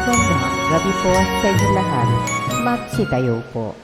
Magandang gabi po sa inyo lahat. Magsitayo po.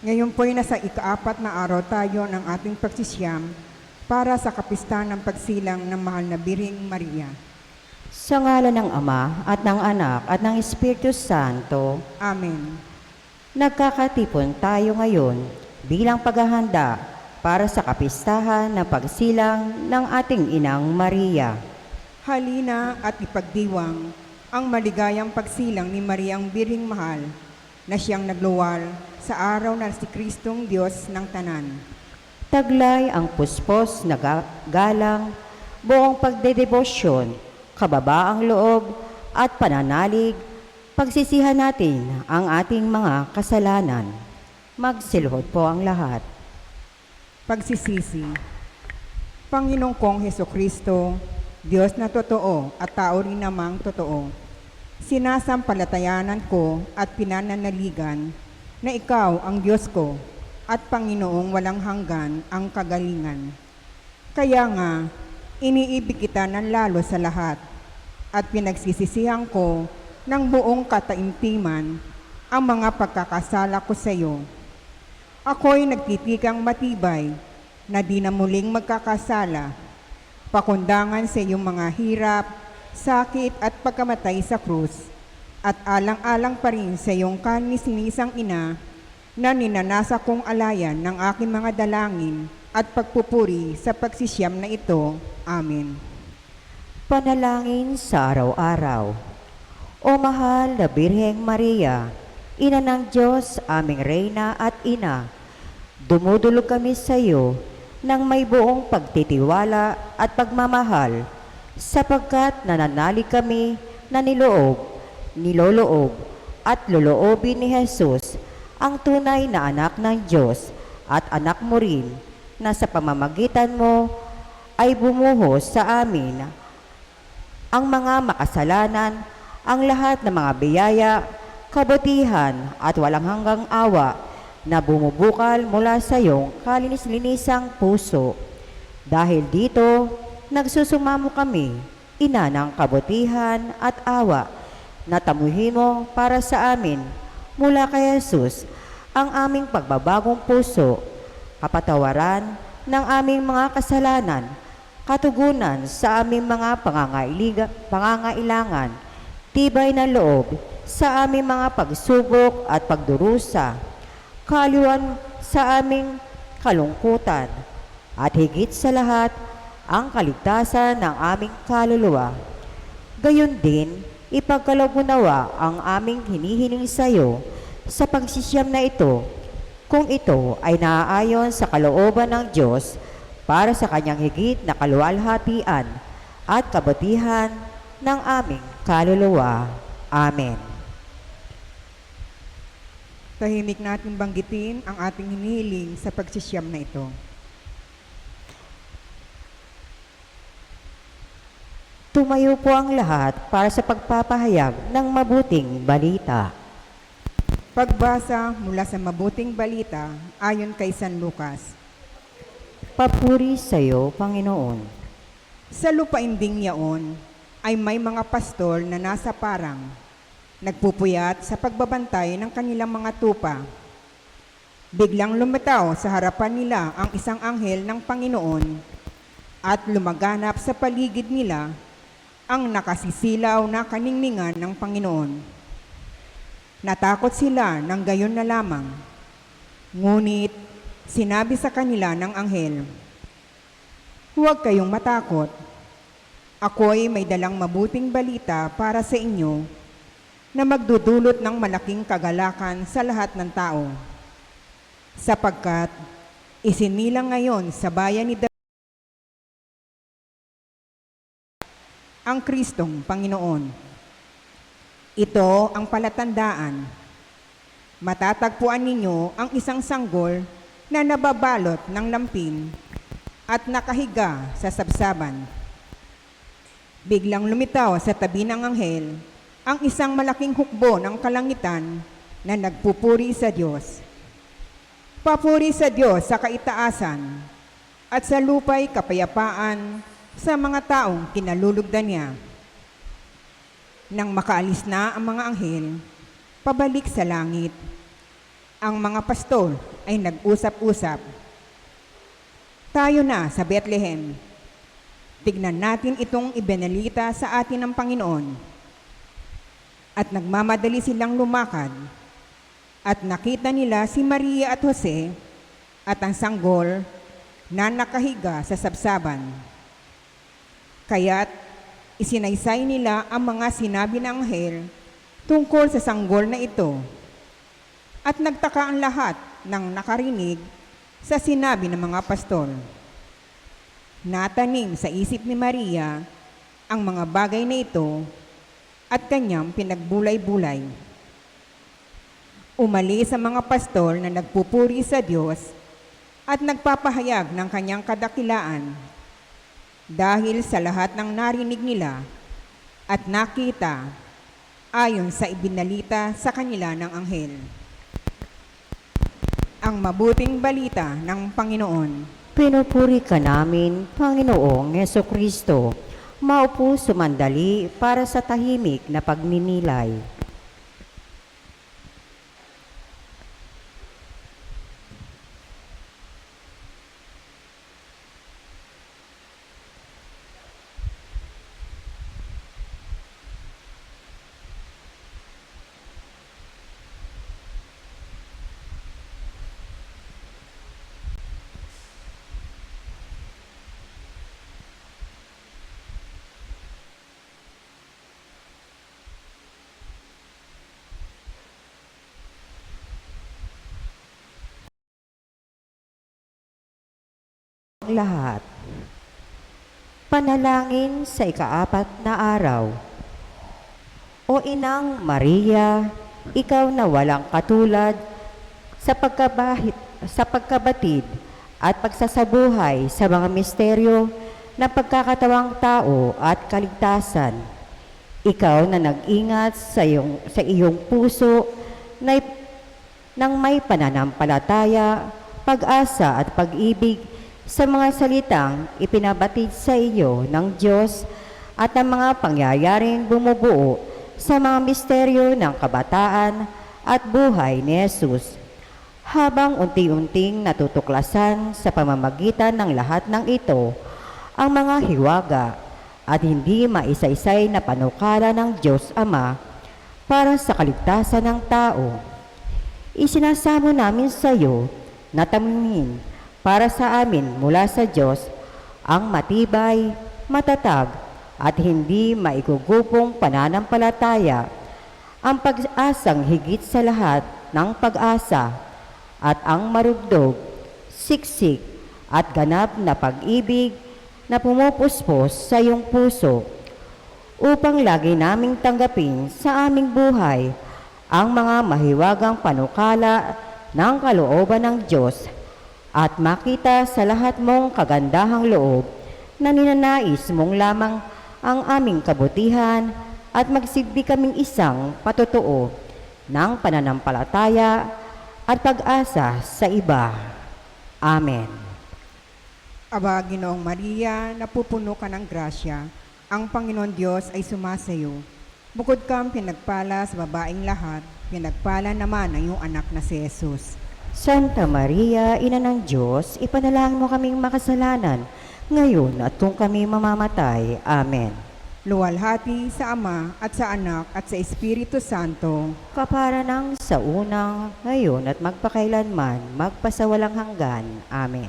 Ngayon po'y nasa ika-4 na araw tayo ng ating pagsisiyam para sa kapistahan ng pagsilang ng Mahal na Birheng Maria. Sa ngalan ng Ama at ng Anak at ng Espiritu Santo. Amen. Nagkakatipon tayo ngayon bilang paghahanda para sa kapistahan ng pagsilang ng ating Inang Maria. Halina at ipagdiwang ang maligayang pagsilang ni Mariang Birheng Mahal na siyang nagluwal sa araw na si Kristong Diyos ng Tanan. Taglay ang puspos na galang, buong pagdedebosyon, kababaang loob at pananalig, pagsisihan natin ang ating mga kasalanan. Magsiluhod po ang lahat. Pagsisisi. Panginoong kong Hesukristo, Diyos na totoo at tao rin namang totoo, sinasampalatayanan ko at pinananaligan na Ikaw ang Diyos ko at Panginoong walang hanggan ang kagalingan. Kaya nga, iniibig kita ng lalo sa lahat at pinagsisisihan ko ng buong kataimtiman ang mga pagkakasala ko sa iyo. Ako'y nagtitikang matibay na di na muling magkakasala, pakundangan sa iyong mga hirap, sakit at pagkamatay sa krus, at alang-alang pa rin sa iyong kanis-nisang ina na ninanasa kong alayan ng aking mga dalangin at pagpupuri sa pagsisiyam na ito. Amen. Panalangin sa araw-araw. O mahal na Birheng Maria, Ina ng Diyos, aming Reyna at Ina, dumudulog kami sa iyo ng may buong pagtitiwala at pagmamahal, sapagkat nananalig kami na niloloob at loloobin ni Jesus, ang tunay na anak ng Diyos at anak mo rin, na sa pamamagitan mo ay bumuhos sa amin ang mga makasalanan, ang lahat ng mga biyaya, kabutihan at walang hanggang awa na bumubukal mula sa iyong kalinis-linisang puso. Dahil dito, nagsusumamo kami, Ina ng kabutihan at awa, na tamuhin mo para sa amin mula kay Jesus ang aming pagbabagong puso, kapatawaran ng aming mga kasalanan katugunan sa aming mga pangangailangan, tibay na loob sa aming mga pagsubok at pagdurusa, kaaliwan sa aming kalungkutan, at higit sa lahat, ang kaligtasan ng aming kaluluwa. Gayon din, ipagkaloob mo nawa ang aming hinihiling sa iyo sa pagsisiyam na ito, kung ito ay naaayon sa kalooban ng Diyos para sa kanyang higit na kaluwalhatian at kabutihan ng aming kaluluwa. Amen. Tahimik natin banggitin ang ating hinihiling sa pagsisiyam na ito. Tumayo po ang lahat para sa pagpapahayag ng mabuting balita. Pagbasa mula sa mabuting balita ayon kay San Lucas. Papuri sa iyo, Panginoon. Sa lupainding yaon ay may mga pastor na nasa parang, nagpupuyat sa pagbabantay ng kanilang mga tupa. Biglang lumitaw sa harapan nila ang isang anghel ng Panginoon at lumaganap sa paligid nila ang nakasisilaw na kaningningan ng Panginoon. Natakot sila ng gayon na lamang. Ngunit sinabi sa kanila ng anghel, "Huwag kayong matakot. Ako'y may dalang mabuting balita para sa inyo na magdudulot ng malaking kagalakan sa lahat ng tao. Sapagkat isinilang ngayon sa bayan ni David ang Kristong Panginoon. Ito ang palatandaan. Matatagpuan ninyo ang isang sanggol na nababalot ng lampin at nakahiga sa sabsaban." Biglang lumitaw sa tabi ng anghel ang isang malaking hukbo ng kalangitan na nagpupuri sa Diyos. Papuri sa Diyos sa kaitaasan at sa lupa'y kapayapaan sa mga taong kinalulugdan niya. Nang makaalis na ang mga anghel, pabalik sa langit, ang mga pastol ay nag-usap-usap. Tayo na sa Bethlehem. Tignan natin itong ibinalita sa atin ng Panginoon. At nagmamadali silang lumakad, at nakita nila si Maria at Jose at ang sanggol na nakahiga sa sabsaban. Kaya't isinaysay nila ang mga sinabi ng anghel tungkol sa sanggol na ito. At nagtaka ang lahat ng nakarinig sa sinabi ng mga pastol. Natanim sa isip ni Maria ang mga bagay na ito at kanyang pinagbulay-bulay. Umalis ang mga pastol na nagpupuri sa Diyos at nagpapahayag ng kanyang kadakilaan dahil sa lahat ng narinig nila at nakita ayon sa ibinalita sa kanila ng anghel. Ang mabuting balita ng Panginoon. Pinupuri ka namin, Panginoong Hesukristo. Maupo sumandali para sa tahimik na pagninilay. Lahat. Panalangin sa ikaapat na araw. O Inang Maria, ikaw na walang katulad sa pagkabatid at pagsasabuhay sa mga misteryo ng pagkakatawang tao at kaligtasan. Ikaw na nag-ingat sa iyong puso nang may pananampalataya, pag-asa at pag-ibig sa mga salitang ipinabatid sa iyo ng Diyos at ang mga pangyayaring bumubuo sa mga misteryo ng kabataan at buhay ni Jesus, habang unti-unting natutuklasan sa pamamagitan ng lahat ng ito ang mga hiwaga at hindi maisa-isay na panukala ng Diyos Ama para sa kaligtasan ng tao. Isinasamo namin sa iyo na tamunin para sa amin mula sa Diyos ang matibay, matatag at hindi maigugupong pananampalataya, ang pag-asang higit sa lahat ng pag-asa at ang marugdog, siksik at ganap na pag-ibig na pumupuspos sa iyong puso upang lagi naming tanggapin sa aming buhay ang mga mahiwagang panukala ng kalooban ng Diyos at makita sa lahat mong kagandahang loob na ninanais mong lamang ang aming kabutihan at magsilbi kaming isang patotoo ng pananampalataya at pag-asa sa iba. Amen. Aba, Ginoong Maria, napupuno ka ng grasya, ang Panginoon Diyos ay sumasayo. Bukod kang pinagpala sa babaeng lahat, pinagpala naman ang iyong anak na si Jesus. Santa Maria, Ina ng Diyos, ipanalangin mo kaming makasalanan, ngayon at kung kami mamamatay. Amen. Luwalhati sa Ama at sa Anak at sa Espiritu Santo, Kapara ng sa unang, ngayon at magpakailanman, magpasawalang hanggan. Amen.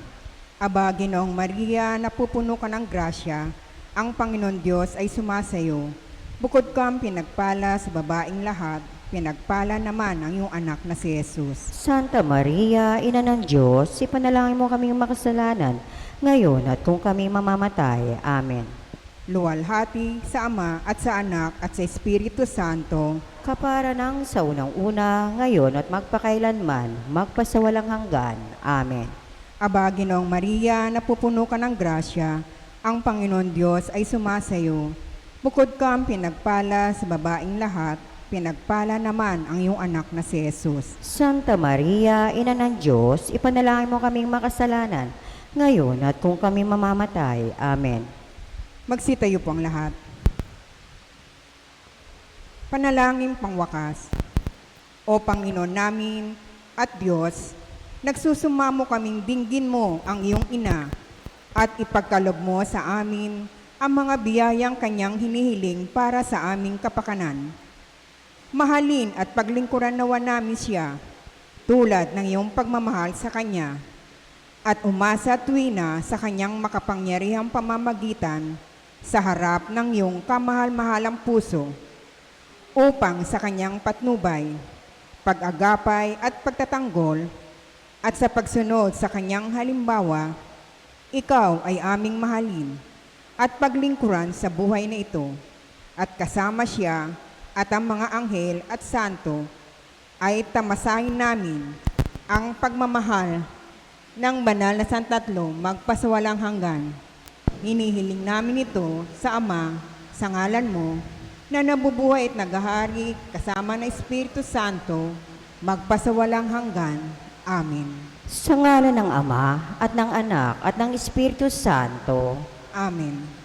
Aba, Ginoong Maria, napupuno ka ng grasya, ang Panginoon Diyos ay sumasayo. Bukod kang pinagpala sa babaeng lahat, pinagpala naman ang iyong anak na si Jesus. Santa Maria, Ina ng Diyos, ipanalangin mo kaming makasalanan, ngayon at kung kami mamamatay. Amen. Luwalhati sa Ama at sa Anak at sa Espiritu Santo, Kapara ng sa unang-una, ngayon at magpakailanman, magpasawalang hanggan. Amen. Aba, Ginoong Maria, napupuno ka ng grasya, ang Panginoon Diyos ay sumasayo. Bukod kang pinagpala sa babaeng lahat, pinagpala naman ang iyong anak na si Jesus. Santa Maria, Ina ng Diyos, ipanalangin mo kaming makasalanan, ngayon at kung kami mamamatay. Amen. Magsitayo po ang lahat. Panalangin pangwakas. O Panginoon namin at Diyos, nagsusumamo kaming dinggin mo ang iyong ina at ipagkaloob mo sa amin ang mga biyayang kanyang hinihiling para sa aming kapakanan. Mahalin at paglingkuran nawa namin siya tulad ng iyong pagmamahal sa kanya at umasa tuwina sa kanyang makapangyarihang pamamagitan sa harap ng iyong kamahal-mahalang puso upang sa kanyang patnubay, pag-agapay at pagtatanggol at sa pagsunod sa kanyang halimbawa, ikaw ay aming mahalin at paglingkuran sa buhay na ito at kasama siya at ang mga anghel at santo ay tamasahin namin ang pagmamahal ng banal na Santatlo magpasawalang hanggan. Hinihiling namin ito sa Ama, sa ngalan mo, na nabubuhay at naghahari kasama ng Espiritu Santo, magpasawalang hanggan. Amen. Sa ngalan ng Ama at ng Anak at ng Espiritu Santo. Amen.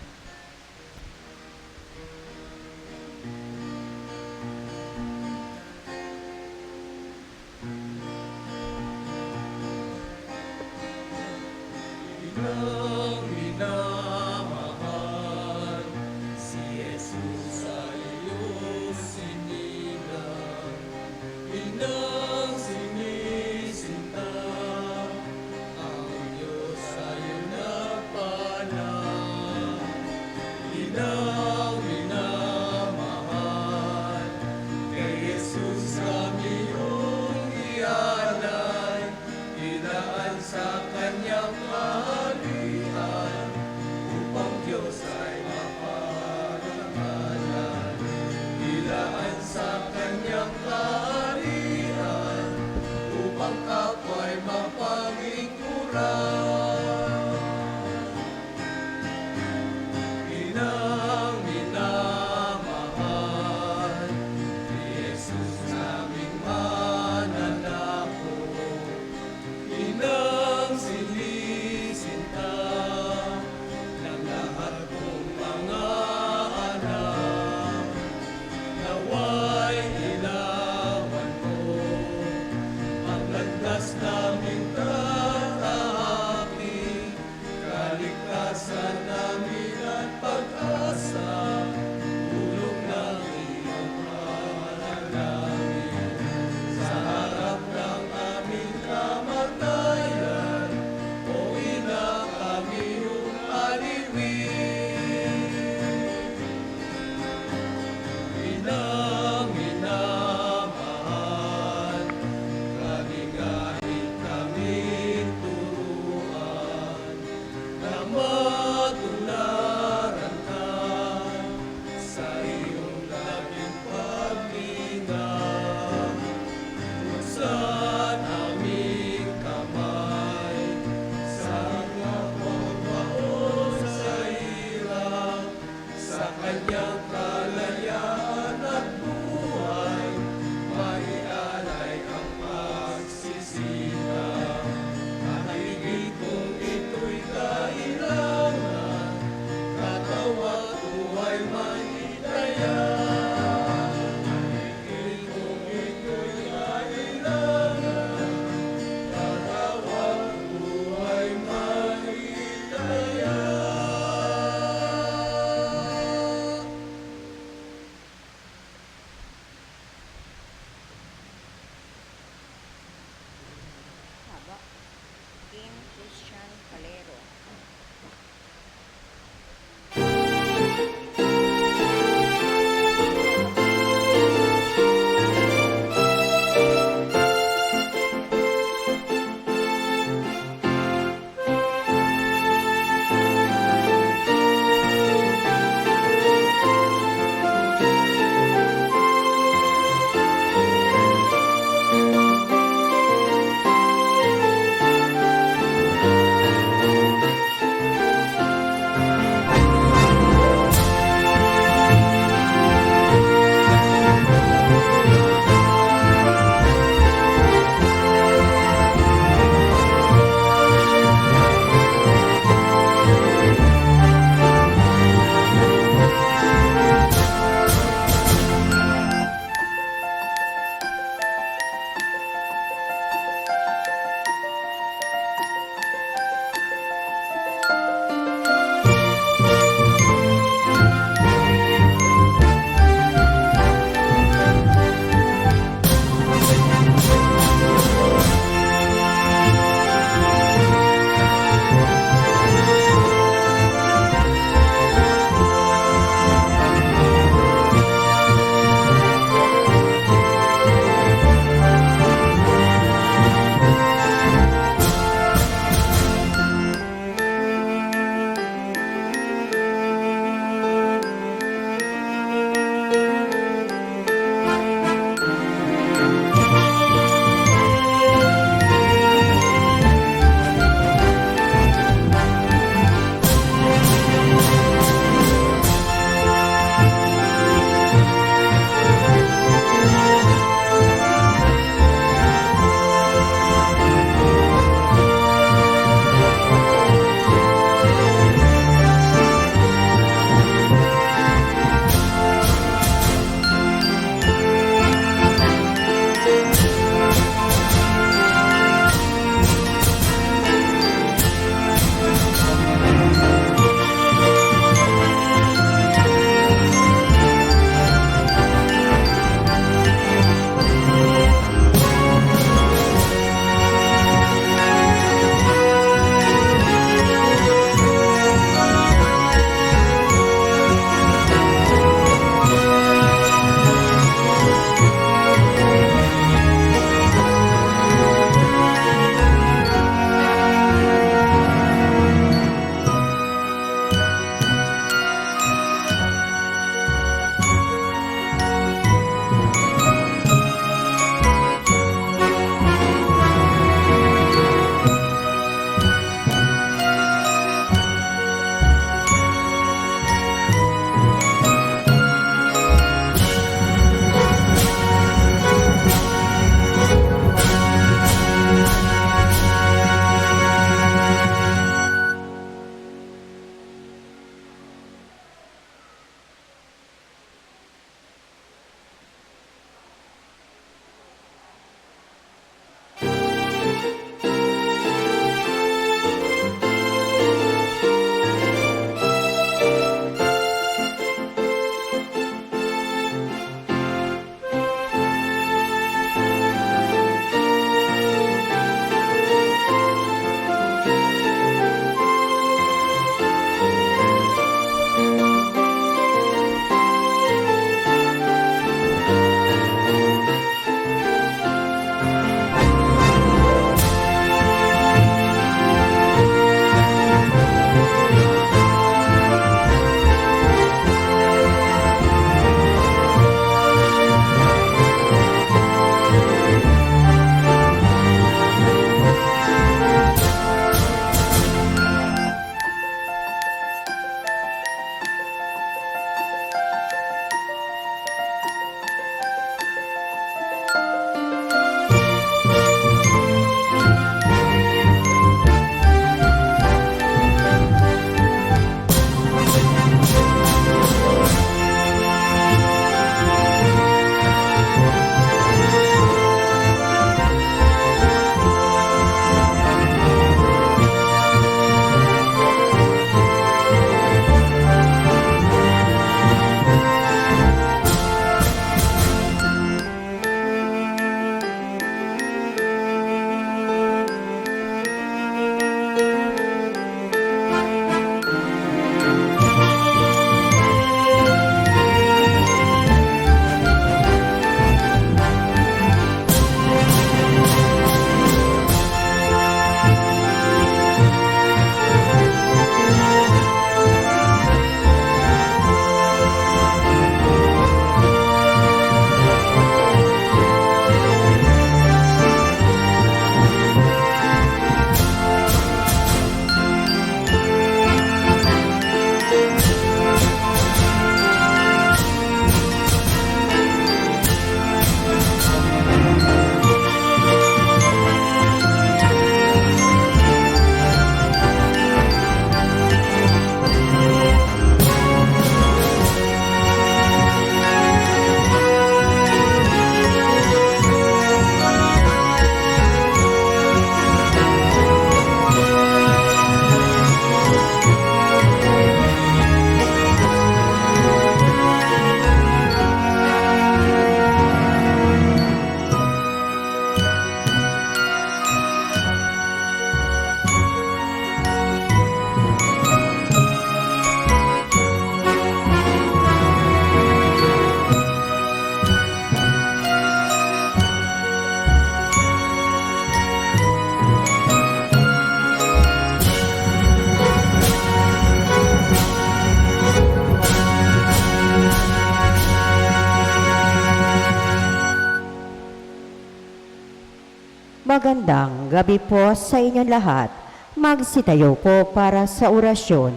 Magandang gabi po sa inyong lahat. Magsitayo po para sa orasyon.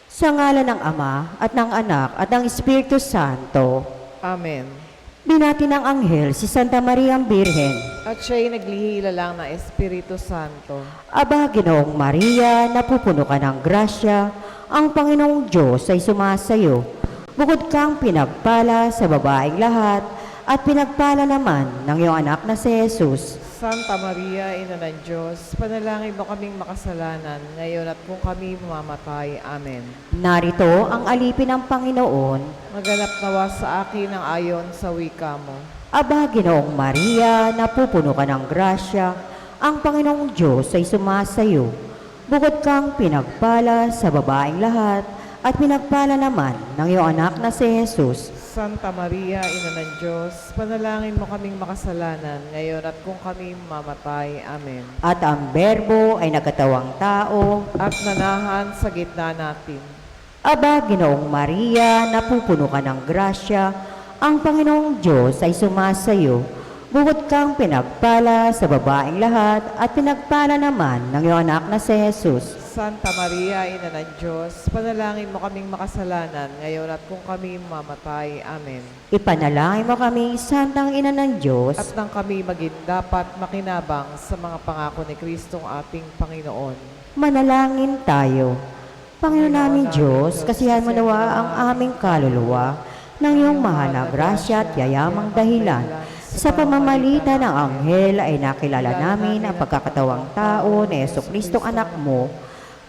Sa ngalan ng Ama at ng Anak at ng Espiritu Santo, Amen. binati ng anghel si Santa Maria ang Birhen. At siya'y naglihila lang ng Espiritu Santo. Aba, Ginoong Maria, napupuno ka ng grasya, ang Panginoong Diyos ay sumasayo. Bukod kang pinagpala sa babaeng lahat, at pinagpala naman ng iyong anak na si Jesus. Santa Maria, Ina ng Diyos, panalangin mo kaming makasalanan, ngayon at kung kami mamamatay. Amen. Narito ang alipin ng Panginoon. Maganap nawa sa akin ang ayon sa wika mo. Aba, Ginoong Maria, napupuno ka ng grasya, ang Panginoong Diyos ay sumasayo. Bukod kang pinagpala sa babaeng lahat, at pinagpala naman ng iyong anak na si Jesus. Santa Maria, Ina ng Diyos, panalangin mo kaming makasalanan, ngayon at kung kami mamamatay. Amen. At ang Berbo ay nagkatawang tao. At nanahan sa gitna natin. Aba, Ginoong Maria, napupuno ka ng grasya, ang Panginoong Diyos ay sumasayo. Bukod kang pinagpala sa babaeng lahat, at pinagpala naman ng iyong anak na si Jesus. Santa Maria, Ina ng Diyos, panalangin mo kaming makasalanan, ngayon at kung kami mamatay. Amen. Ipanalangin mo kami, Santang Ina ng Diyos, At nang kami maging dapat makinabang sa mga pangako ni Kristong ating Panginoon. manalangin tayo. Panginoon namin Diyos, kasihan mo nawa ang aming kaluluwa ng iyong mahal na grasya at yayamang dahilan. Sa pamamagitan ng anghel ay nakilala namin ang pagkakatawang tao ni Jesucristong anak mo,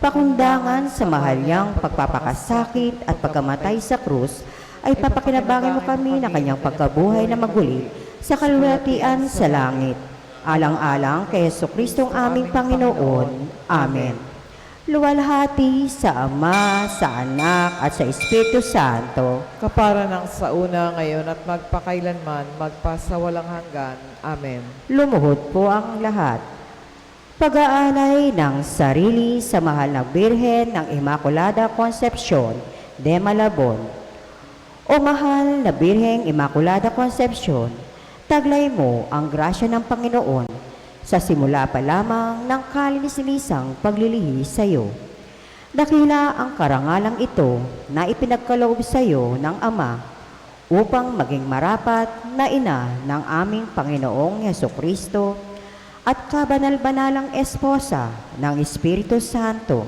pakundangan sa mahal niyang pagpapakasakit at pagkamatay sa krus, ay papakinabangin mo kami na kanyang pagkabuhay na maguli sa kalwalhatian sa langit. Alang-alang kay Jesucristong aming Panginoon. Amen. Luwalhati sa Ama, sa Anak, at sa Espiritu Santo. Kapara ng sa una, ngayon at magpakailanman, magpasawalang hanggan. Amen. Lumuhod po ang lahat. Pag-aalay ng sarili sa mahal na Birhen ng Immaculada Concepcion de Malabon. O mahal na Birheng Immaculada Concepcion, taglay mo ang grasya ng Panginoon sa simula pa lamang ng kalininisang paglilihi sa iyo. Dakila ang karangalang ito na ipinagkaloob sa iyo ng Ama upang maging marapat na ina ng aming Panginoong Hesukristo at kabanal-banalang esposa ng Espiritu Santo.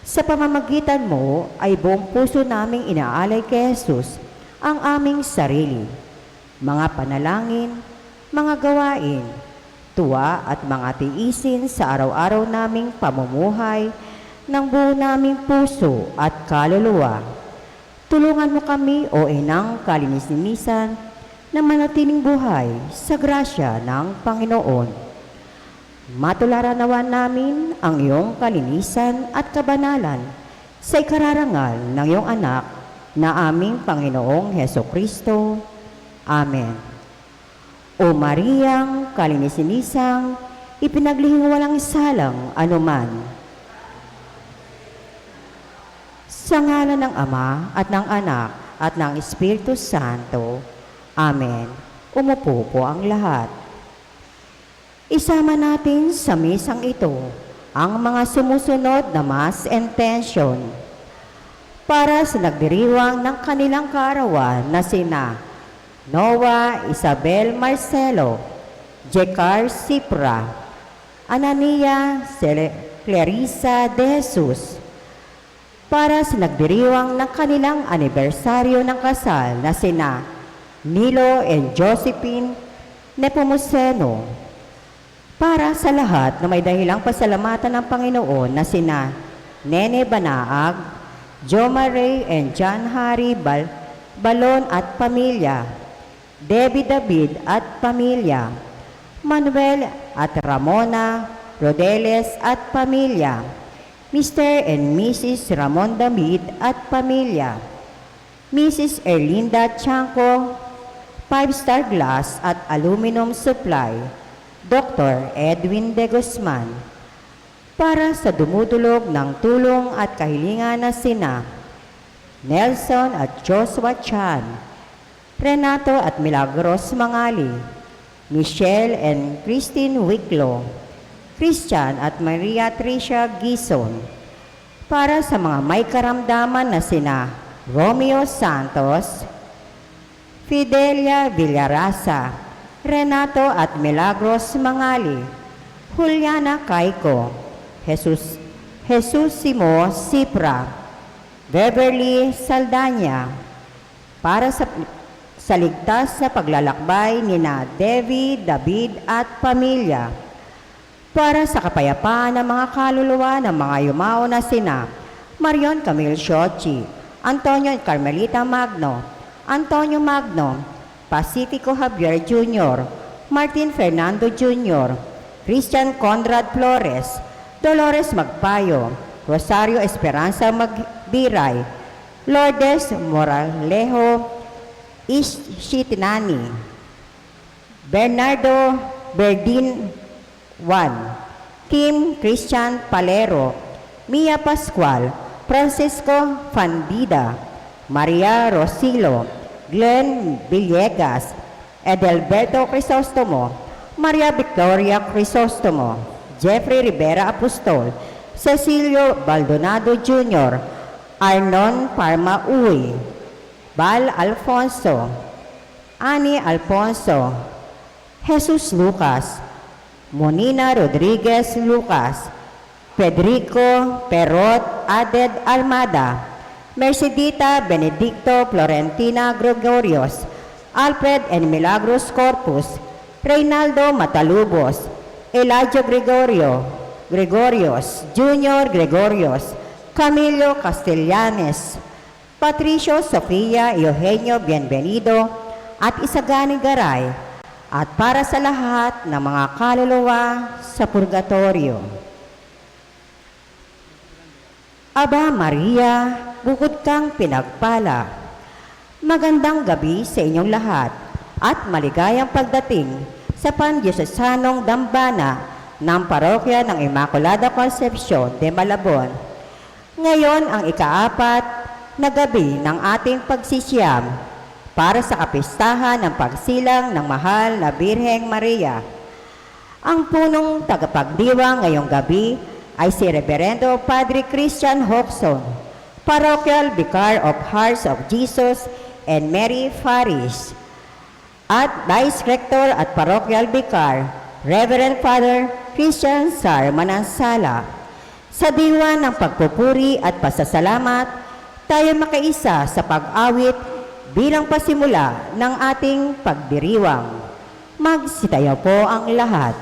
Sa pamamagitan mo ay buong puso naming inaalay kay Jesus ang aming sarili, mga panalangin, mga gawain, tuwa at mga tiisin sa araw-araw naming pamumuhay ng buo naming puso at kaluluwa. Tulungan mo kami, O Inang Kalinis-linisan, na manatiling buhay sa grasya ng Panginoon. Matularan nawa namin ang iyong kalinisan at kabanalan sa ikararangal ng iyong anak na aming Panginoong Hesukristo. Amen. O Mariang Kalinis-linisang, ipinaglihing walang salang anuman. Sa ngalan ng Ama at ng Anak at ng Espiritu Santo. Amen. Umupo po ang lahat. Isama natin sa misang ito ang mga sumusunod na mass intention para sa nagdiriwang ng kanilang kaarawan na sina Noah Isabel Marcelo, Jecar Cipra, Anania Clarissa de Jesus, para sa nagdiriwang ng kanilang anibersaryo ng kasal na sina Nilo and Josephine Nepomuceno, para sa lahat na may dahilang pasalamatan ng Panginoon na sina Nene Banaag, Jo Marie and John Harry Balon at pamilya, Debbie David at pamilya, Manuel at Ramona Rodeles at pamilya, Mr. and Mrs. Ramon David at pamilya, Mrs. Erlinda Chanco, 5-star glass at aluminum supply, Dr. Edwin De Guzman, para sa dumudulog ng tulong at kahilingan na sina Nelson at Joshua Chan, Renato at Milagros Mangali, Michelle and Christine Wicklow, Christian at Maria Tricia Gison. Para sa mga may karamdaman na sina Romeo Santos, Fidelia Villarasa, Renato at Milagros Mangali, Juliana Caico, Jesusimo Cipra, Beverly Saldanya. Para sa ligtas na paglalakbay ni na Devi, David at pamilya. Para sa kapayapaan ng mga kaluluwa ng mga yumao na sina Marion Camille Shochi, Antonio Carmelita Magno, Antonio Magno, Pacifico Javier Jr., Martin Fernando Jr., Christian Conrad Flores, Dolores Magpayo, Rosario Esperanza Magbiray, Lourdes Moralejo Ishitinani, Bernardo Berdin Juan, Kim Christian Palero, Mia Pascual, Francisco Fandida, Maria Rosilo, Glenn Villegas, Edelberto Crisostomo, Maria Victoria Crisostomo, Jeffrey Rivera Apostol, Cecilio Baldonado Jr., Arnon Parma Uy, Bal Alfonso, Ani Alfonso, Jesus Lucas, Monina Rodriguez Lucas, Federico Perot Aded Almada, Mercedita Benedicto Florentina Gregorios, Alfred and Milagros Corpus, Reynaldo Matalubos, Elijah Gregorios, Junior Gregorios, Camilo Castellanes, Patricio Sofia Eugenio Bienvenido at Isagani Garay, at para sa lahat ng mga kaluluwa sa purgatorio. Aba Maria, bukod kang pinagpala. Magandang gabi sa inyong lahat at maligayang pagdating sa Pandiosesanong Dambana ng Parokya ng Immaculada Concepcion de Malabon. Ngayon ang ika-4 na gabi ng ating pagsisiyam para sa kapistahan ng pagsilang ng mahal na Birheng Maria. Ang punong tagapagdiwang ngayong gabi ay si Reverendo Padre Christian Hoxon, Parochial Vicar of Hearts of Jesus and Mary Faris, at Vice Rector at Parochial Vicar, Reverend Father Christian Sar Manansala. Sa diwa ng pagpupuri at pasasalamat, tayo makaisa sa pag-awit bilang pasimula ng ating pagdiriwang. Magsitayaw po ang lahat. Sa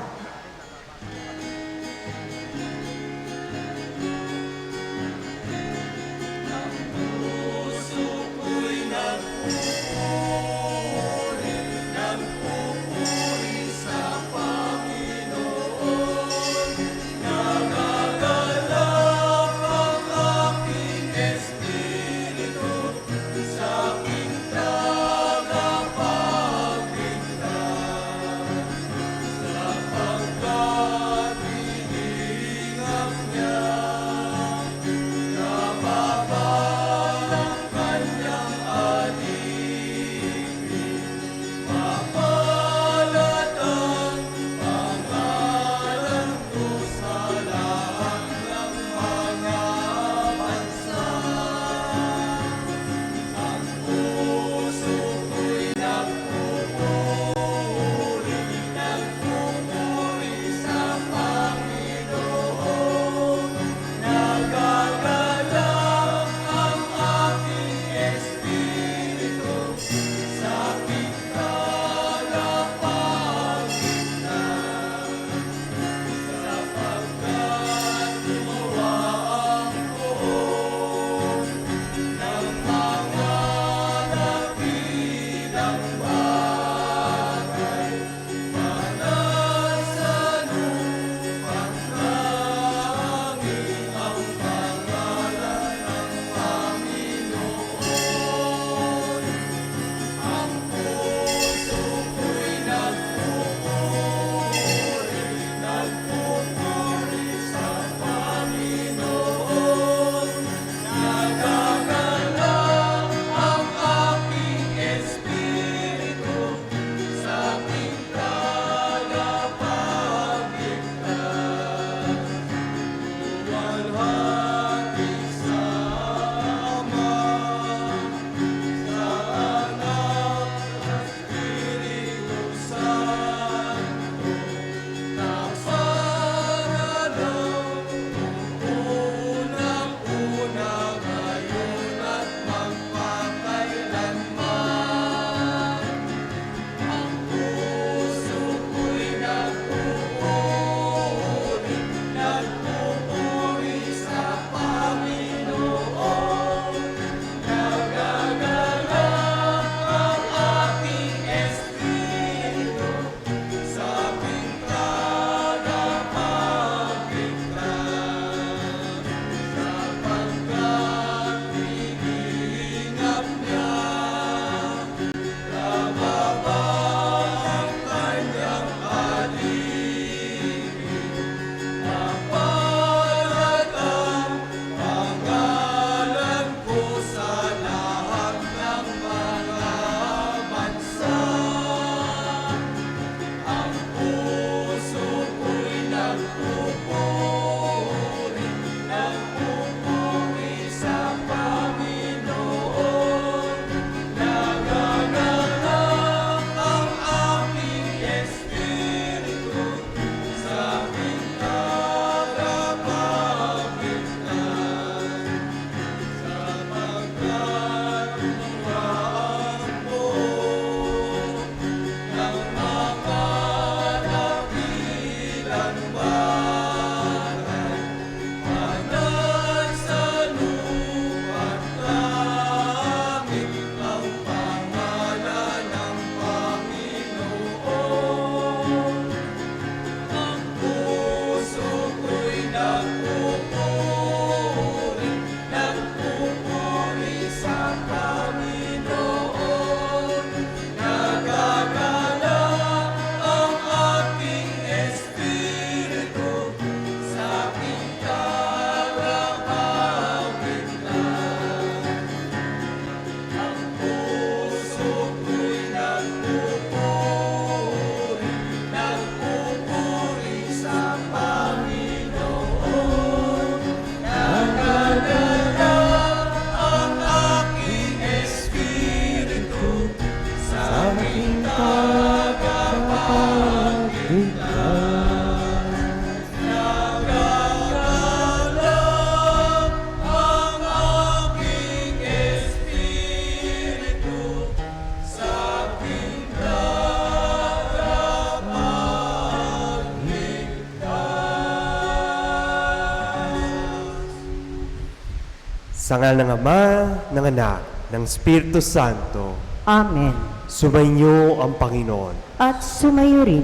Sa ngalan ng Ama, ng Anak, ng Espiritu Santo, Amen. sumainyo ang Panginoon. At sumayo rin.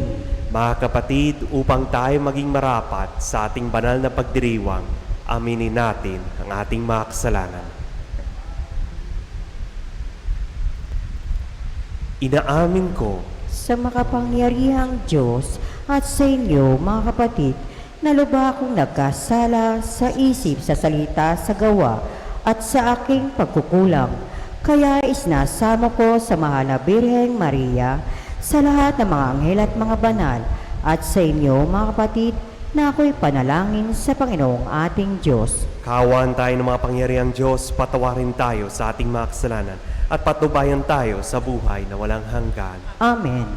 Mga kapatid, upang tayo maging marapat sa ating banal na pagdiriwang, aminin natin ang ating mga kasalanan. Inaamin ko Sa makapangyarihang Diyos at sa inyo, mga kapatid, na lubha akong nagkasala sa isip, sa salita, sa gawa, at sa aking pagkukulang. Kaya isnasamo ko sa mahal na Birheng Maria, sa lahat ng mga anghel at mga banal, at sa inyo, mga kapatid, na ako'y panalangin sa Panginoong ating Diyos. kawan tayo ng mga pangyarihang Diyos, patawarin tayo sa ating mga kasalanan at patnubayan tayo sa buhay na walang hanggan. Amen.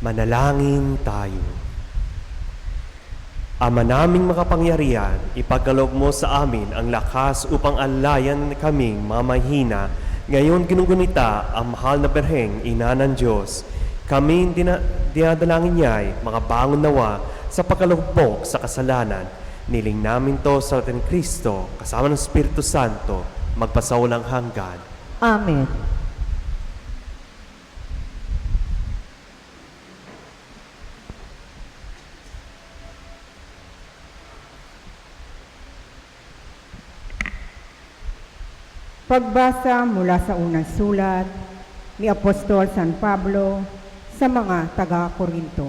Manalangin tayo. Ama naming makapangyarihan, ipagkaloob mo sa amin ang lakas upang alayan kaming mamahina. Ngayon ginugunita ang mahal na Berheng, Ina ng Diyos. Kami dinadalangin niya ay makabangon nawa sa pagkalugpok sa kasalanan. Niling namin to sa ating Kristo, kasama ng Espiritu Santo, magpasawalang hanggan. Amen. Pagbasa mula sa unang sulat ni Apostol San Pablo sa mga taga-Korinto.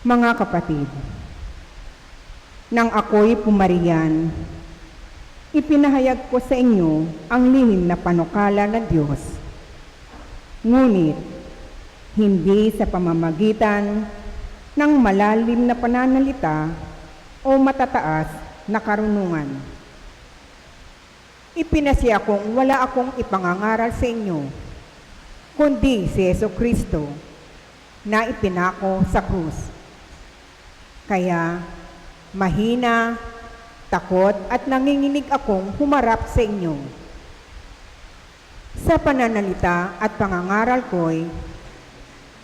Mga kapatid, nang ako'y pumariyan, ipinahayag ko sa inyo ang lihim na panukala ng Diyos. Ngunit, hindi sa pamamagitan ng malalim na pananalita o matataas na karunungan. Ipinasya kong wala akong ipangangaral sa inyo, kundi si Jesucristo na ipinako sa krus. Kaya mahina, takot at nanginginig akong humarap sa inyo. Sa pananalita at pangangaral ko'y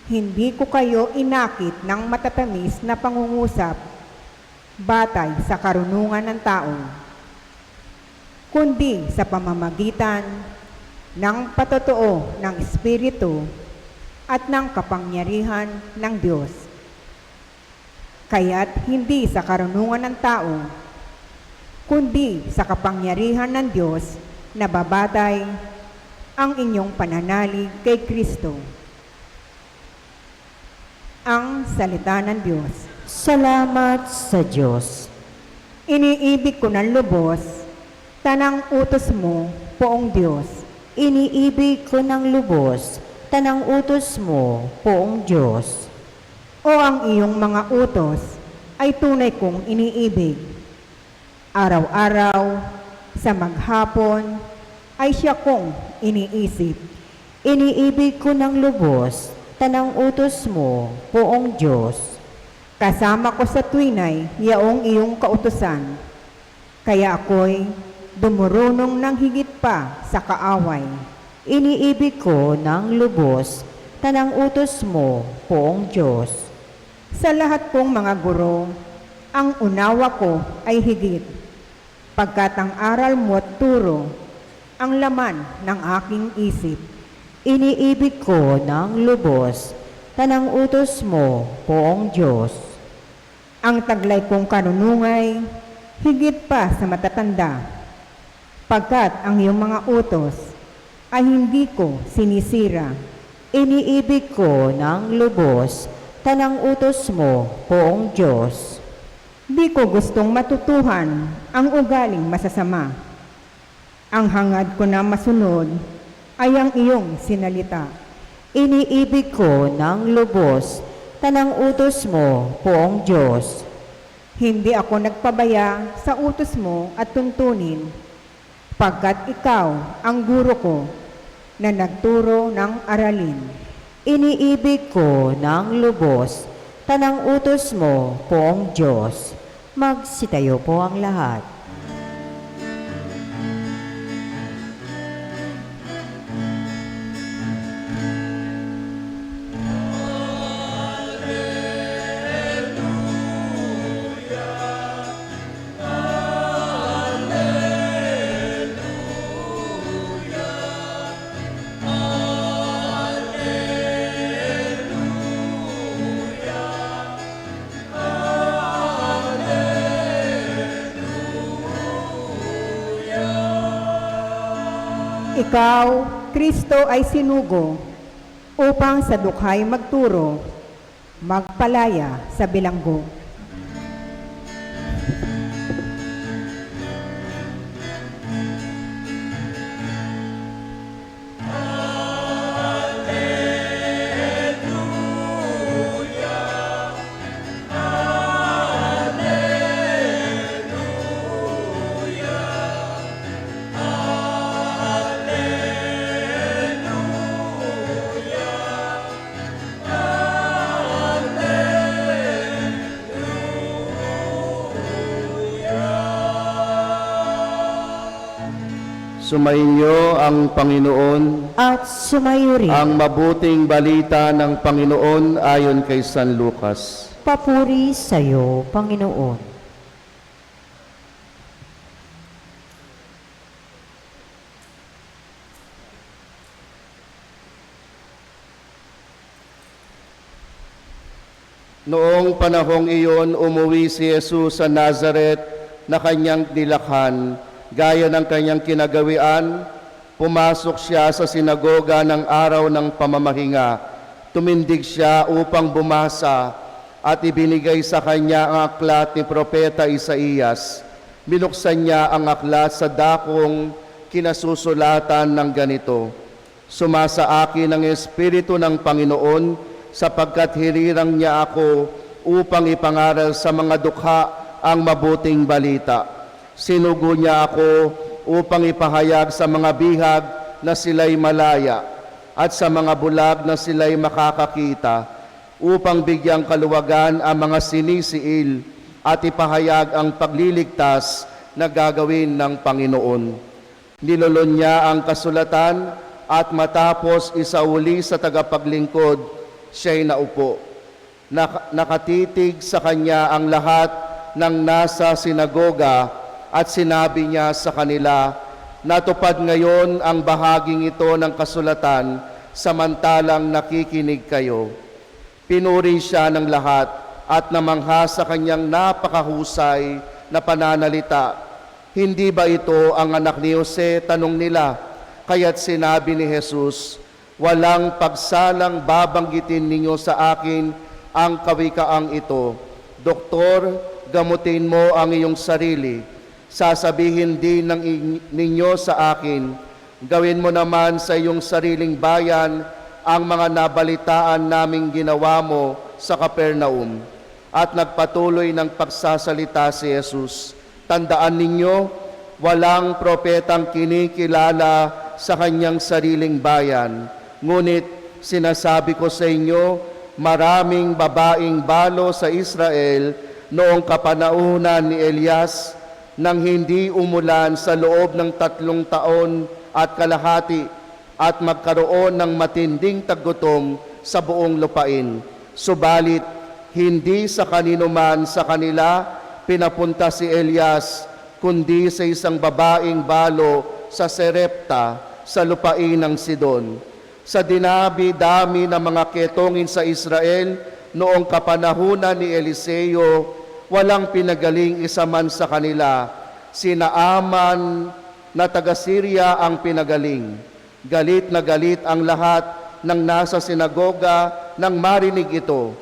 hindi ko kayo inakit ng matatamis na pangungusap batay sa karunungan ng tao, kundi sa pamamagitan ng patotoo ng Espiritu at ng kapangyarihan ng Diyos. Kaya't hindi sa karunungan ng tao, kundi sa kapangyarihan ng Diyos na babatay ang inyong pananalig kay Kristo. Ang salita ng Diyos. Salamat sa Diyos. Iniibig ko ng lubos tanang utos mo, Poong Diyos. Iniibig ko ng lubos, tanang utos mo, Poong Diyos. O ang iyong mga utos ay tunay kong iniibig. Araw-araw, sa maghapon, ay siya kong iniisip. Iniibig ko ng lubos, tanang utos mo, Poong Diyos. Kasama ko sa tuwinay yaong iyong kautusan. Kaya ako'y dumurunong ng higit pa sa kaaway. Iniibig ko ng lubos, tanang utos mo, Poong Diyos. Sa lahat kong mga guro, ang unawa ko ay higit, pagkat ang aral mo at turo, ang laman ng aking isip. Iniibig ko ng lubos, tanang utos mo, Poong Diyos. Ang taglay kong kanunungay, higit pa sa matatanda, pagkat ang iyong mga utos ay hindi ko sinisira. Iniibig ko ng lubos, tanang utos mo, Poong Diyos. Di ko gustong matutuhan ang ugaling masasama. Ang hangad ko na masunod ay ang iyong sinalita. Iniibig ko ng lubos, tanang utos mo, Poong Diyos. Hindi ako nagpabaya sa utos mo at tuntunin, pagkat ikaw ang guro ko na nagturo ng aralin. Iniibig ko ng lubos, tanang utos mo, Poong Diyos. Magsitayo po ang lahat. Ikaw, Kristo, ay sinugo upang sa dukhay magturo, magpalaya sa bilanggo. Sumainyo ang Panginoon, at sumayo rin. ang mabuting balita ng Panginoon ayon kay San Lucas. Papuri sa iyo, Panginoon. Noong panahong iyon, umuwi si Jesus sa Nazaret na kanyang nilakhan. Gaya ng kanyang kinagawian, pumasok siya sa sinagoga ng araw ng pamamahinga. Tumindig siya upang bumasa at ibinigay sa kanya ang aklat ni Propeta Isaías. Binuksan niya ang aklat sa dakong kinasusulatan ng ganito, "Sumasa akin ang Espiritu ng Panginoon, sapagkat hinirang niya ako upang ipangaral sa mga dukha ang mabuting balita. Sinugo niya ako upang ipahayag sa mga bihag na sila'y malaya at sa mga bulag na sila'y makakakita, upang bigyang kaluwagan ang mga sinisiil at ipahayag ang pagliligtas na gagawin ng Panginoon." Nilolon niya ang kasulatan at matapos isauli sa tagapaglingkod, siya'y naupo. Nakatitig sa kanya ang lahat ng nasa sinagoga at sinabi niya sa kanila, "Natupad ngayon ang bahaging ito ng kasulatan samantalang nakikinig kayo." Pinuri siya ng lahat at namangha sa kanyang napakahusay na pananalita. "Hindi ba ito ang anak ni Jose?" tanong nila. Kaya't sinabi ni Jesus, "Walang pagsalang babanggitin ninyo sa akin ang kawikaang ito. Doktor, gamutin mo ang iyong sarili. Sasabihin din ninyo sa akin, gawin mo naman sa iyong sariling bayan ang mga nabalitaan naming ginawa mo sa Capernaum." At nagpatuloy ng pagsasalita si Jesus, "Tandaan ninyo, walang propetang kinikilala sa kanyang sariling bayan. Ngunit sinasabi ko sa inyo, maraming babaeng balo sa Israel noong kapanahunan ni Elias nang hindi umulan sa loob ng 3 taon at kalahati at magkaroon ng matinding taggutom sa buong lupain. Subalit, hindi sa kanino man sa kanila pinapunta si Elias, kundi sa isang babaeng balo sa Serepta sa lupain ng Sidon. Sa dinabi-dami ng mga ketongin sa Israel noong kapanahunan ni Eliseo, walang pinagaling isa man sa kanila. Si Naaman na taga-Syria ang pinagaling. Galit na galit ang lahat ng nasa sinagoga nang marinig ito.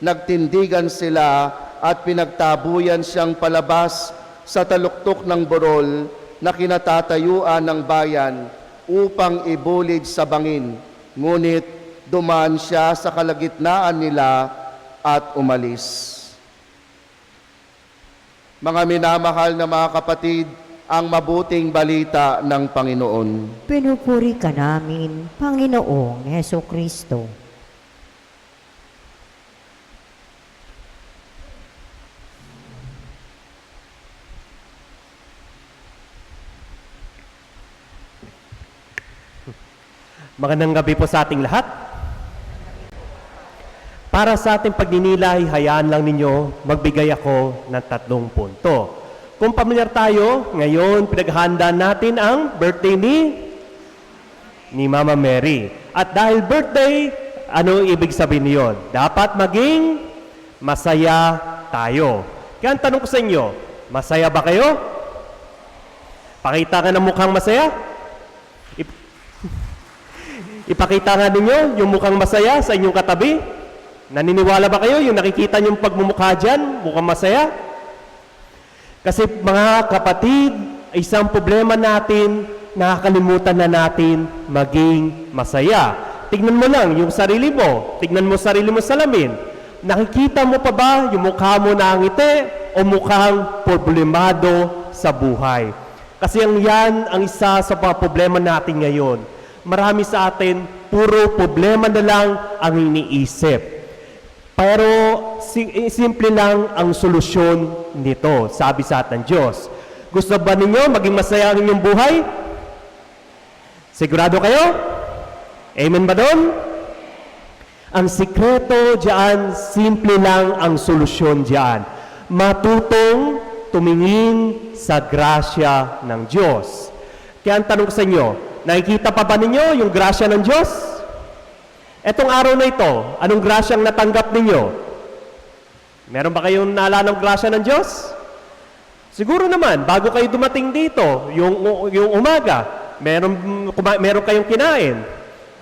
Nagtindigan sila at pinagtabuyan siyang palabas sa taluktok ng burol na kinatatayuan ng bayan upang ibulid sa bangin. Ngunit dumaan siya sa kalagitnaan nila at umalis. Mga minamahal na mga kapatid, ang mabuting balita ng Panginoon. Pinupuri ka namin, Panginoong Heso Kristo. Magandang gabi po sa ating lahat. Para sa ating pagninilay, hayaan lang ninyo magbigay ako ng 3 punto. Kung pamilyar tayo, ngayon pinaghahanda natin ang birthday ni Mama Mary. At dahil birthday, ano ibig sabihin niyon? Dapat maging masaya tayo. Kaya ang tanong ko sa inyo, masaya ba kayo? Pakita ka ng mukhang masaya? Ipakita nga ninyo yung mukhang masaya sa inyong katabi. Naniniwala ba kayo yung nakikita niyong pagmumukha dyan, mukhang masaya? Kasi mga kapatid, isang problema natin, nakakalimutan na natin maging masaya. Tignan mo lang yung sarili mo, tignan mo sarili mo sa salamin. Nakikita mo pa ba yung mukha mo na ngiti o mukhang problemado sa buhay? Kasi yan ang isa sa mga problema natin ngayon. Marami sa atin, puro problema na lang ang iniisip. Pero simple lang ang solusyon nito, sabi sa atin ng Diyos. Gusto ba ninyo maging masaya ang inyong buhay? Sigurado kayo? Amen ba doon? Ang sikreto diyan, simple lang ang solusyon diyan. Matutong tumingin sa grasya ng Diyos. Kaya ang tanong ko sa inyo, nakikita pa ba ninyo yung grasya ng Diyos? Etong araw na ito, anong grasyang natanggap ninyo? Meron ba kayong naalala ng grasya ng Diyos? Siguro naman, bago kayo dumating dito, yung umaga, meron kayong kinain.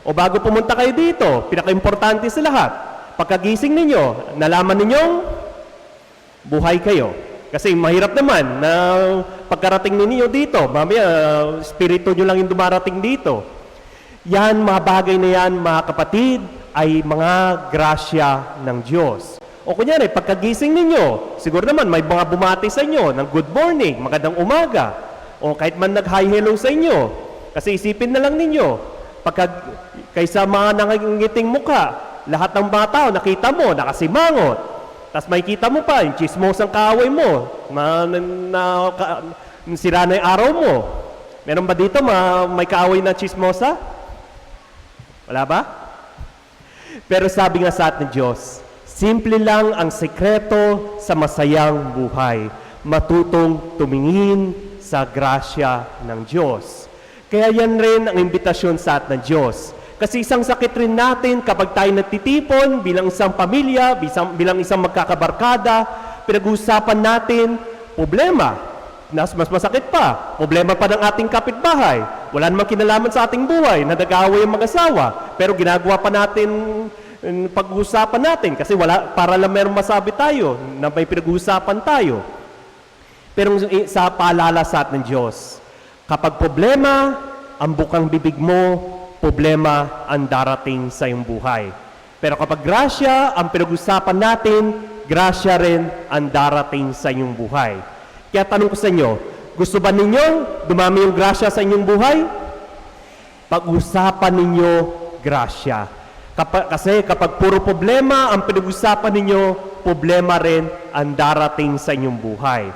O bago pumunta kayo dito, pinaka-importante sa lahat, pagkagising ninyo, nalaman ninyong buhay kayo. Kasi mahirap naman na pagkarating ninyo dito, mamaya spirito nyo lang yung dumarating dito. Yan, mga bagay na yan, mga kapatid, ay mga grasya ng Diyos. O kunyari, pagkagising ninyo, siguro naman may mga bumati sa inyo ng good morning, magandang umaga, o kahit man nag-hi hello sa inyo. Kasi isipin na lang ninyo, kaysa mga nangangiting mukha, lahat ng mga tao, nakita mo, nakasimangot. Tapos makikita mo pa, yung chismosang kaaway mo, sira na yung araw mo. Meron ba dito may kaaway na chismosa? Wala ba? Pero sabi nga sa atin ng Diyos, simple lang ang sekreto sa masayang buhay, matutong tumingin sa grasya ng Diyos. Kaya yan rin ang imbitasyon sa atin ng Diyos. Kasi isang sakit rin natin kapag tayo nagtitipon bilang isang pamilya, bilang isang magkakabarkada, pinag-uusapan natin problema. Mas masakit pa, problema pa ng ating kapitbahay. Wala namang kinalaman sa ating buhay na nag-aaway ang mag-asawa. Pero ginagawa pa natin pag-uusapan natin kasi para lang meron masabi tayo na may pinag-uusapan tayo. Pero sa paalala sa atin ng Diyos, kapag problema ang bukang bibig mo, problema ang darating sa iyong buhay. Pero kapag grasya ang pinag-usapan natin, grasya rin ang darating sa inyong buhay. Kaya tanong ko sa inyo, gusto ba ninyo dumami yung grasya sa inyong buhay? Pag-usapan ninyo grasya. Kasi kapag puro problema ang pinag-usapan ninyo, problema rin ang darating sa inyong buhay.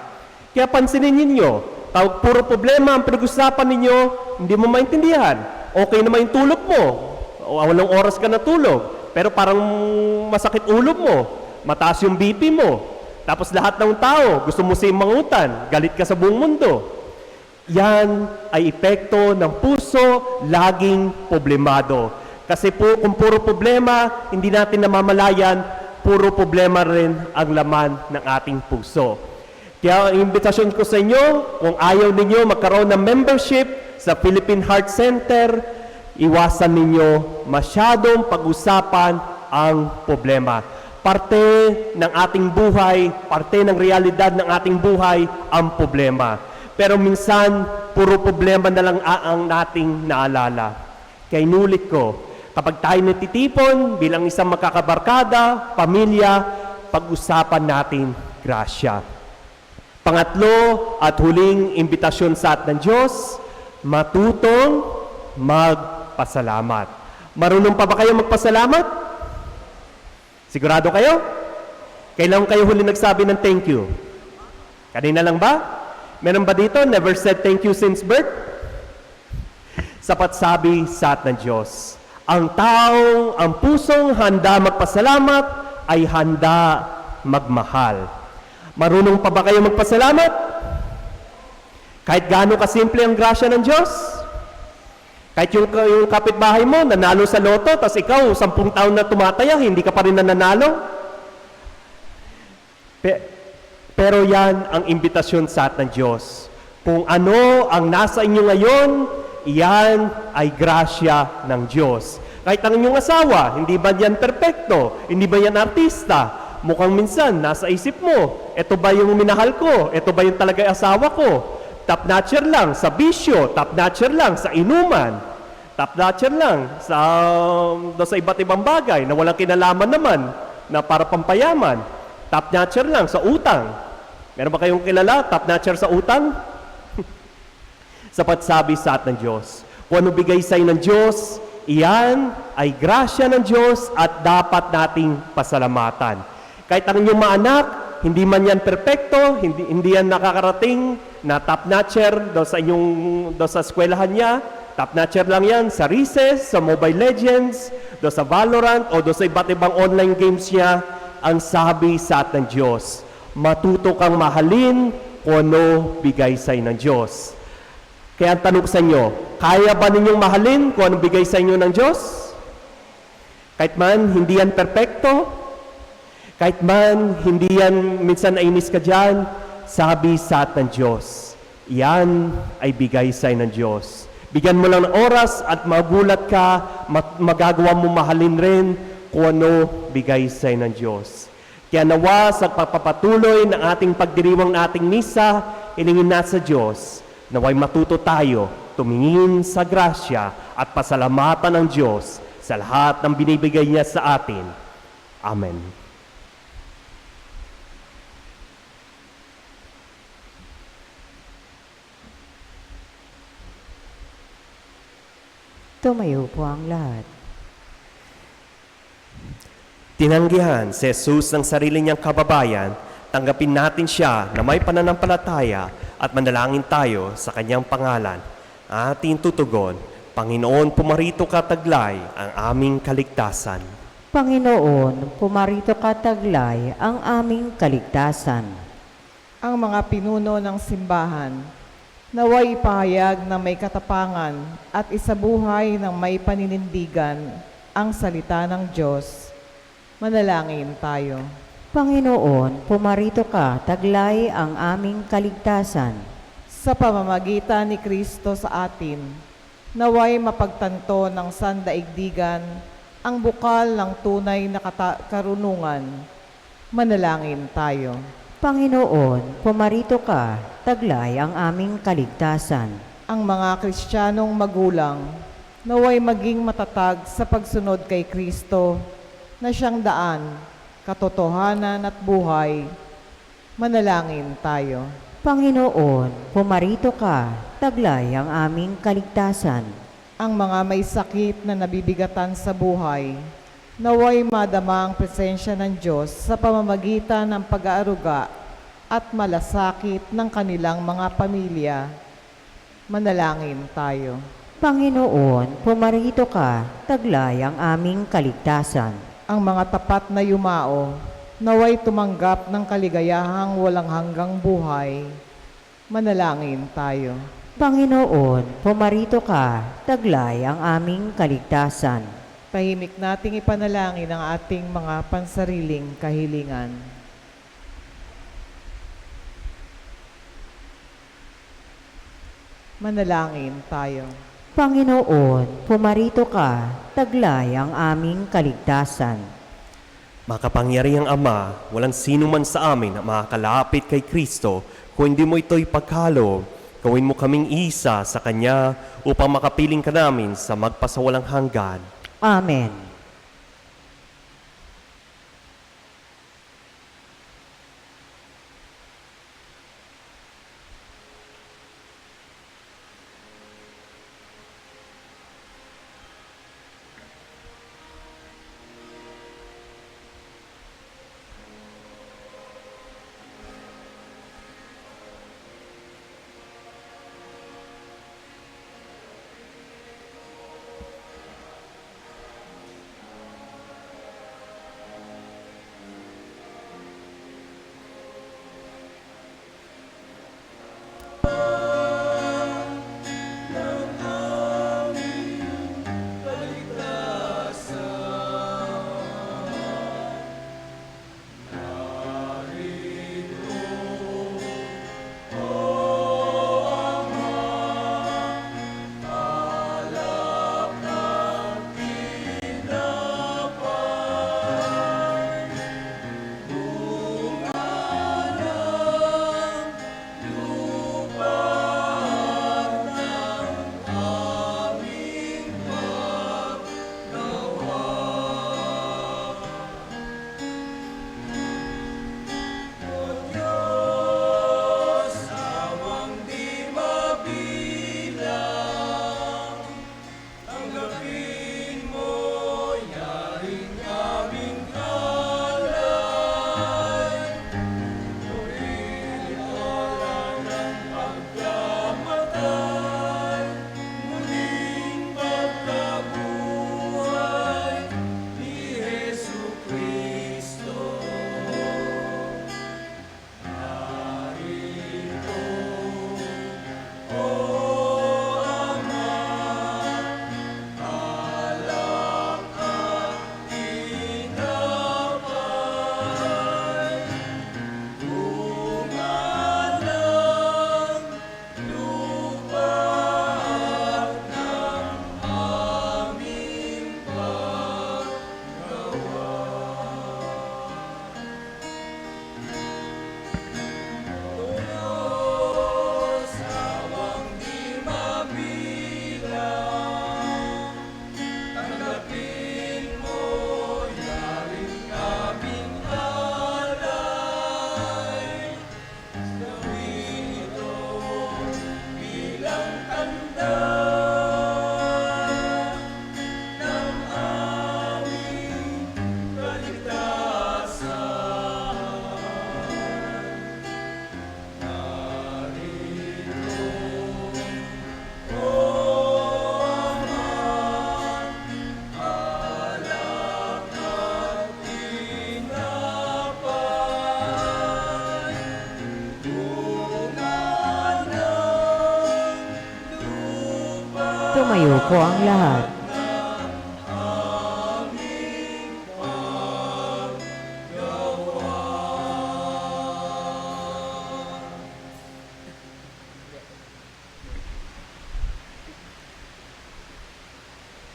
Kaya pansinin ninyo, kapag puro problema ang pinag-usapan ninyo, hindi mo maintindihan. Okay naman yung tulog mo. Walang oras ka na tulog. Pero parang masakit ulo mo. Mataas yung BP mo. Tapos lahat ng tao, gusto mo simangutan. Galit ka sa buong mundo. Yan ay epekto ng puso laging problemado. Kasi kung puro problema, hindi natin namamalayan, puro problema rin ang laman ng ating puso. Kaya ang imbitasyon ko sa inyo, kung ayaw ninyo magkaroon ng membership sa Philippine Heart Center, iwasan ninyo masyadong pag-usapan ang problema. Parte ng ating buhay, parte ng realidad ng ating buhay ang problema. Pero minsan, puro problema na lang ang nating naalala. Kaya inulit ko, kapag tayo natitipon bilang isang makakabarkada, pamilya, pag-usapan natin grasya. Pangatlo at huling imbitasyon sa atin ng Diyos, matutong magpasalamat. Marunong pa ba kayo magpasalamat? Sigurado kayo? Kailan kayo huli nagsabi ng thank you? Kanina lang ba? Meron ba dito, never said thank you since birth? Sapat sabi sa atin ng Diyos, ang pusong handa magpasalamat ay handa magmahal. Marunong pa ba kayo magpasalamat? Kahit gaano kasimple ang grasya ng Diyos? Kahit yung kapitbahay mo, nanalo sa loto, tapos ikaw, 10 taon na tumataya, hindi ka pa rin nanalo? Pero yan ang imbitasyon sa atin ng Diyos. Kung ano ang nasa inyo ngayon, iyan ay grasya ng Diyos. Kahit ang inyong asawa, hindi ba yan perpekto? Hindi ba yan artista? Mukhang minsan, nasa isip mo, ito ba yung minahal ko? Ito ba yung talaga asawa ko? Top-notcher lang sa bisyo, top-notcher lang sa inuman, top-notcher lang sa iba't ibang bagay na walang kinalaman naman na para pampayaman, top-notcher lang sa utang. Meron ba kayong kilala, top-notcher sa utang? Sapat sabi sa atin ng Diyos, kung ano bigay sa'yo ng Diyos, iyan ay grasya ng Diyos at dapat nating pasalamatan. Kahit ang inyong mga anak, hindi man yan perpekto, hindi yan nakakarating na top-notcher daw sa eskwelahan niya, top-notcher lang yan sa recess, sa Mobile Legends, do sa Valorant, o do sa iba't ibang online games niya. Ang sabi sa atin ng Diyos, matuto kang mahalin kung ano bigay sa'yo ng Diyos. Kaya ang tanong sa inyo, kaya ba ninyong mahalin kung anong bigay sa inyo ng Diyos? Kahit man hindi yan perpekto, kahit man hindi yan minsan nainis ka dyan, sabi sa atin ng Diyos, yan ay bigay sa'yo ng Diyos. Bigyan mo lang ng oras at magulat ka, magagawa mo mahalin rin kung ano bigay sa'yo ng Diyos. Kaya nawa sa pagpapatuloy ng ating pagdiriwang na ating misa, ilingin na sa Diyos, naway matuto tayo tumingin sa grasya at pasalamatan ng Diyos sa lahat ng binibigay niya sa atin. Amen. Tumayo po ang lahat. Tinanggihan si Jesus ng sarili niyang kababayan, tanggapin natin siya na may pananampalataya at manalangin tayo sa kanyang pangalan. Ating tutugon, Panginoon, pumarito ka taglay ang aming kaligtasan. Panginoon, pumarito ka taglay ang aming kaligtasan. Ang mga pinuno ng simbahan, naway ipahayag na may katapangan at isabuhay ng may paninindigan ang salita ng Diyos. Manalangin tayo. Panginoon, pumarito ka taglay ang aming kaligtasan. Sa pamamagitan ni Kristo sa atin, naway mapagtanto ng sandaigdigan ang bukal ng tunay na karunungan. Manalangin tayo. Panginoon, pumarito ka taglay ang aming kaligtasan. Ang mga Kristiyanong magulang, naway maging matatag sa pagsunod kay Kristo na siyang daan, katotohanan at buhay. Manalangin tayo. Panginoon, pumarito ka taglay ang aming kaligtasan. Ang mga may sakit na nabibigatan sa buhay, naway madama ang presensya ng Diyos sa pamamagitan ng pag-aaruga at malasakit ng kanilang mga pamilya. Manalangin tayo. Panginoon, pumarito ka taglay ang aming kaligtasan. Ang mga tapat na yumao, naway tumanggap ng kaligayahang walang hanggang buhay. Manalangin tayo. Panginoon, pumarito ka taglay ang aming kaligtasan. Tahimik nating ipanalangin ang ating mga pansariling kahilingan. Manalangin tayo. Panginoon, pumarito ka taglay ang aming kaligtasan. Makapangyarihang Ama, walang sino man sa amin na makakalapit kay Kristo kung hindi mo ito'y pagkaloob. Gawin mo kaming isa sa Kanya upang makapiling ka namin sa magpasawalang hanggan. Amen. Tumayo po ang lahat.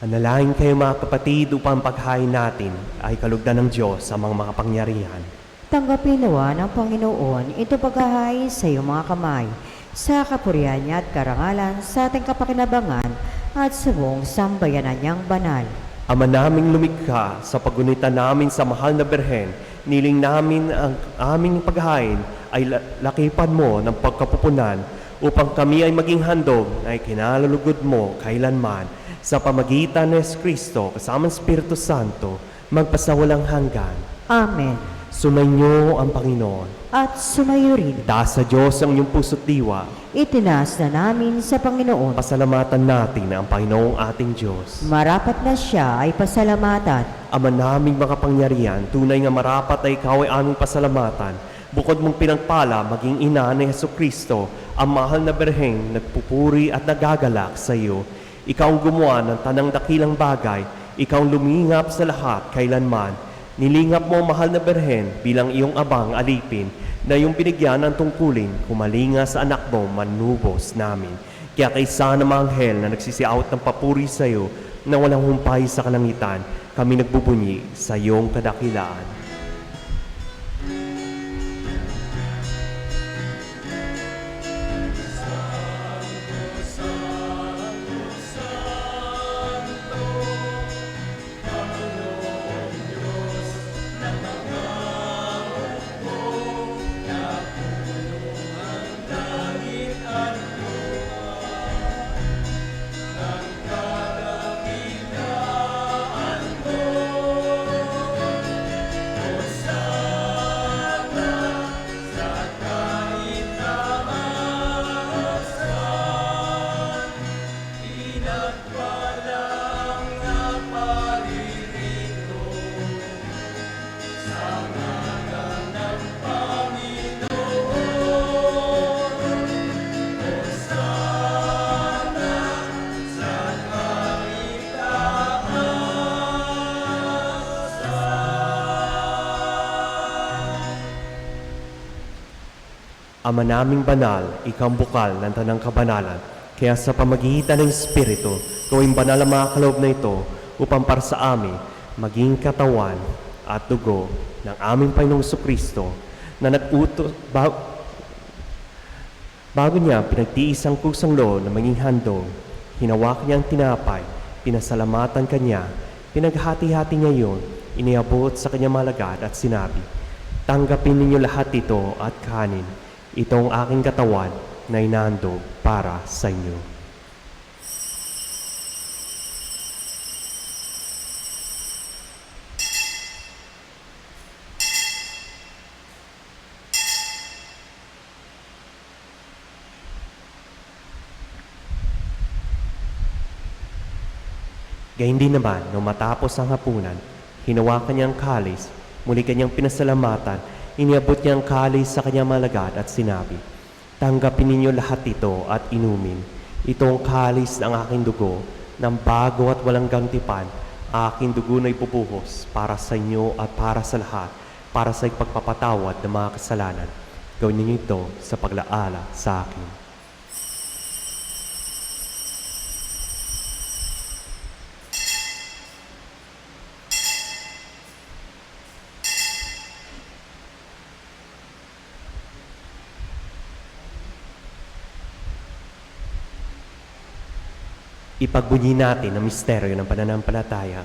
Manalangin kayo mga kapatid upang paghain natin ay kalugdan ng Diyos sa mga makapangyarihan. Tanggapin nawa ng Panginoon ito paghahain sa iyong mga kamay, sa kapurihan niya at karangalan sa ating kapakinabangan at sa buong sambayanan niyang banal. Ama naming lumikha, sa pagunita namin sa mahal na Berhen, niling namin ang aming paghain ay lakipan mo ng pagkapupunan upang kami ay maging handog na ikinalulugod mo kailanman sa pamagitan ni Kristo kasama ng Espiritu Santo magpasawalang hanggan. Amen. Sumainyo ang Panginoon. At sumayo rin, Taas sa Diyos ang inyong puso't diwa. itinaas na namin sa Panginoon. Pasalamatan natin ang Panginoong ating Diyos. Marapat na siya ay pasalamatan. Ama naming makapangyarihan, tunay nga marapat ay ikaw ay aming pasalamatan. Bukod mong pinagpala, maging ina ni Jesucristo, ang mahal na berheng nagpupuri at nagagalak sa iyo. Ikaw ang gumawa ng tanang dakilang bagay, ikaw ang lumingap sa lahat kailanman. Nilingap mo ang mahal na berhen bilang iyong abang alipin na iyong binigyan ng tungkulin kumalinga sa anak mo manubos namin. Kaya kaysa ng mga anghel na nagsisiawat ng papuri sa iyo na walang humpay sa kalangitan, kami nagbubunyi sa iyong kadakilaan. Ama naming banal, ikaw ang bukal ng tanang kabanalan. Kaya sa pamagitan ng Espiritu, gawing banal ang mga kaloob na ito upang para sa amin maging katawan at dugo ng aming Panginoong Jesucristo na nag-utos bago niya pinagtiis ang kusang loob na maging handog. Hinawak niya ang tinapay, pinasalamatan kanya, pinaghati-hati niya yun, iniabot sa kanyang malagad at sinabi, "Tanggapin ninyo lahat ito at kanin. Itong aking katawan na inahandog para sa inyo." Gayun din naman, nung matapos ang hapunan, hinawakan niya ang kalis, muli kanyang pinasalamatan, iniabot niya ang kalis sa kanyang malagad at sinabi, "Tanggapin ninyo lahat ito at inumin. Ito ang kalis ng aking dugo, ng bago at walang gantipan. Aking dugo na ibubuhos para sa inyo at para sa lahat, para sa ipagpapatawad ng mga kasalanan. Gawin ninyo ito sa paglaala sa akin." Ipagbunyi natin ang misteryo ng pananampalataya.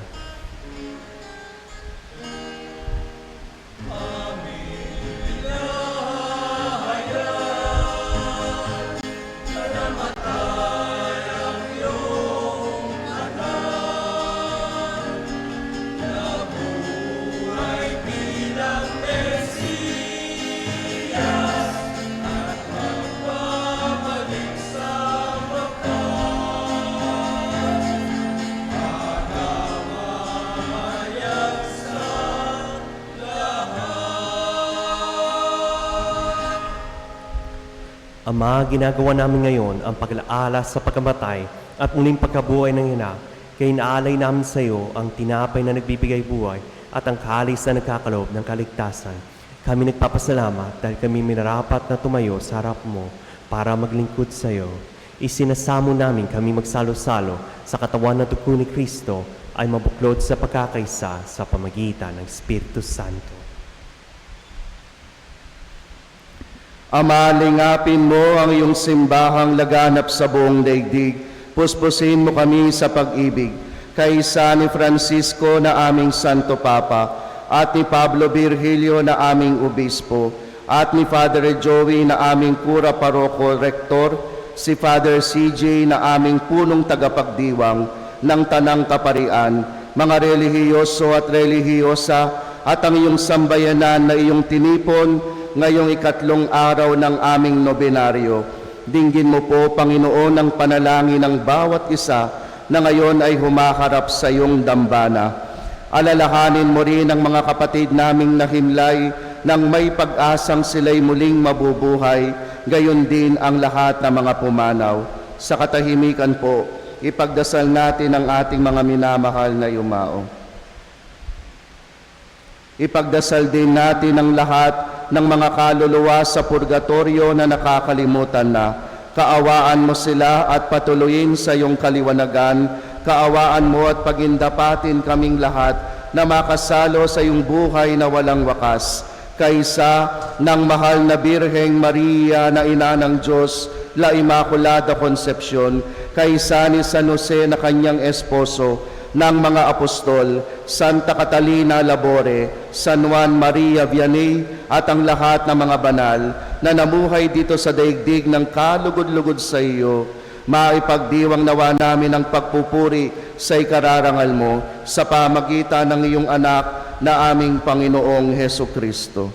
Ama, ginagawa namin ngayon ang paglaala sa pagkamatay at muling pagkabuhay ng ina, kaya inaalay namin sa iyo ang tinapay na nagbibigay buhay at ang kalis na nagkakaloob ng kaligtasan. Kami nagpapasalamat dahil kami minarapat na tumayo sa harap mo para maglingkod sa iyo. Isinasamo namin kami magsalo-salo sa katawan ng dugo ni Kristo ay mabuklod sa pagkakaisa sa pamagitan ng Espiritu Santo. Ama, lingapin mo ang iyong simbahang laganap sa buong daigdig. Puspusin mo kami sa pag-ibig. Kaysa ni Francisco na aming Santo Papa, at ni Pablo Virgilio na aming Obispo, at ni Father Joey na aming Kura Paroko Rector, si Father CJ na aming punong tagapagdiwang ng Tanang Kaparian, mga relihiyoso at relihiyosa, at ang iyong sambayanan na iyong tinipon ngayong 3 araw ng aming nobenaryo. Dinggin mo po, Panginoon, ang panalangin ng bawat isa na ngayon ay humaharap sa iyong dambana. Alalahanin mo rin ang mga kapatid naming nahimlay nang may pag-asang sila'y muling mabubuhay, gayon din ang lahat ng mga pumanaw. Sa katahimikan po, ipagdasal natin ang ating mga minamahal na yumao. Ipagdasal din natin ang lahat ng mga kaluluwa sa purgatorio na nakakalimutan na. Kaawaan mo sila at patuloyin sa iyong kaliwanagan. Kaawaan mo at pagindapatin kaming lahat na makasalo sa iyong buhay na walang wakas. Kaysa ng mahal na Birheng Maria na ina ng Diyos, La Immaculada Concepcion, kaysa ni San Jose na kanyang esposo, ng mga apostol, Santa Catalina Labore, San Juan Maria Vianney, at ang lahat ng mga banal na namuhay dito sa daigdig ng kalugod-lugod sa iyo, maipagdiwang nawa namin ang pagpupuri sa ikararangal mo sa pamagitan ng iyong anak na aming Panginoong Heso Kristo.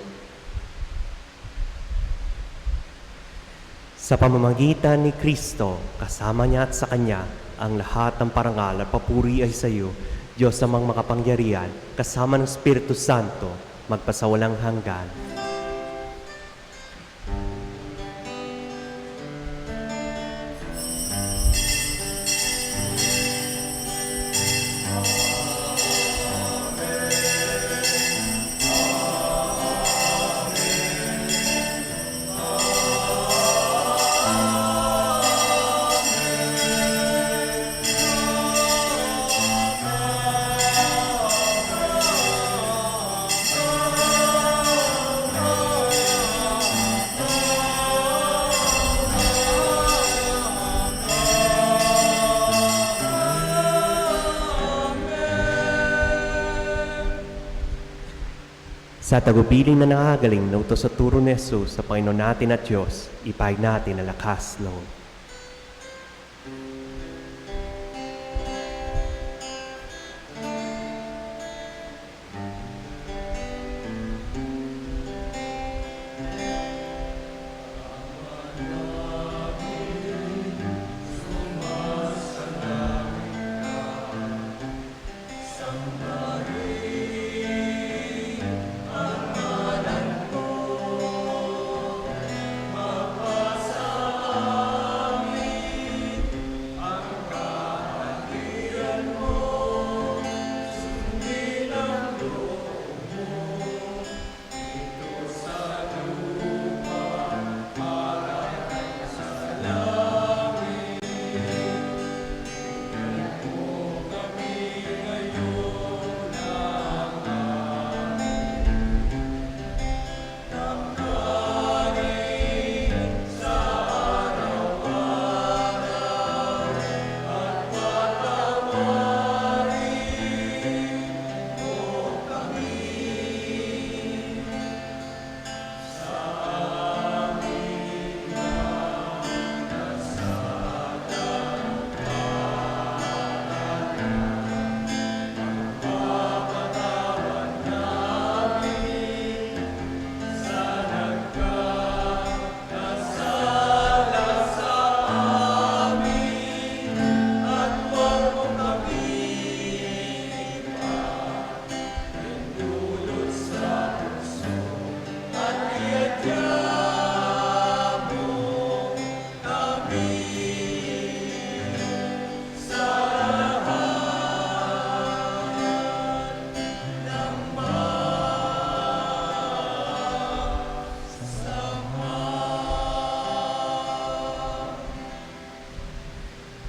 Sa pamamagitan ni Kristo, kasama niya at sa Kanya, ang lahat ng parangal at papuri ay sa iyo, Diyos amang makapangyarihan, kasama ng Espiritu Santo, magpasawalang hanggan. Sa tagubilin na nakagaling na utos sa turo ni Jesus sa Panginoon natin at Diyos, ipahig natin ang lakas loob.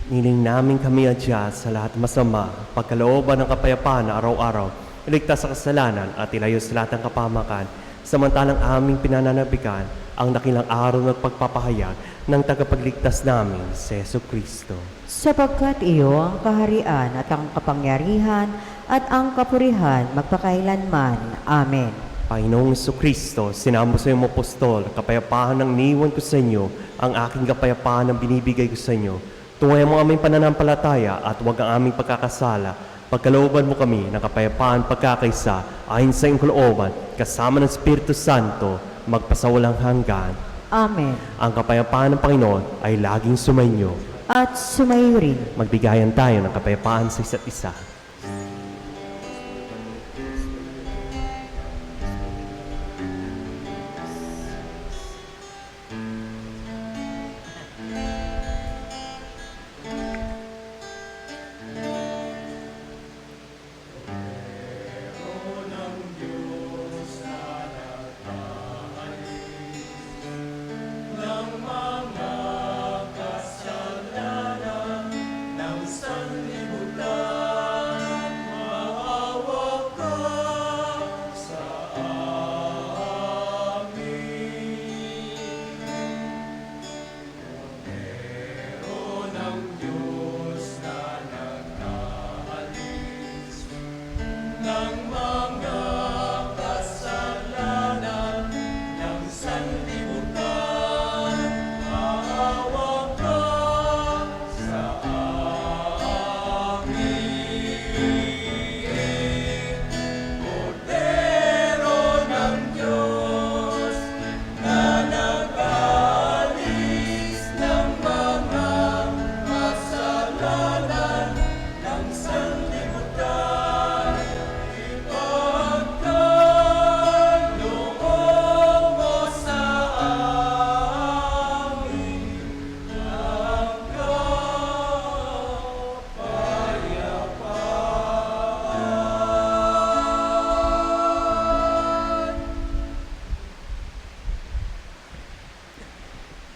Niling namin kami adya sa lahat masama, pagkalooban ng kapayapaan na araw-araw, iligtas sa kasalanan at ilayo sa lahat ng kapamakan, samantalang aming pinananabikan ang dakilang araw ng pagpapahayag ng tagapagligtas namin, si Yesu Kristo. Sapagkat iyo ang kaharian at ang kapangyarihan at ang kapurihan magpakailanman. Amen. Panginoong Yesu Kristo, sinamo sa iyong apostol, kapayapaan ang niwan ko sa inyo, ang aking kapayapaan ang binibigay ko sa inyo. Tungayan mo aming pananampalataya at huwag ang aming pagkakasala. Pagkalooban mo kami ng kapayapaan pagkakaisa ayon sa iyong kalooban, kasama ng Espiritu Santo, magpasawalang hanggan. Amen. Ang kapayapaan ng Panginoon ay laging sumainyo. At sumayo rin. Magbigayan tayo ng kapayapaan sa isa't isa.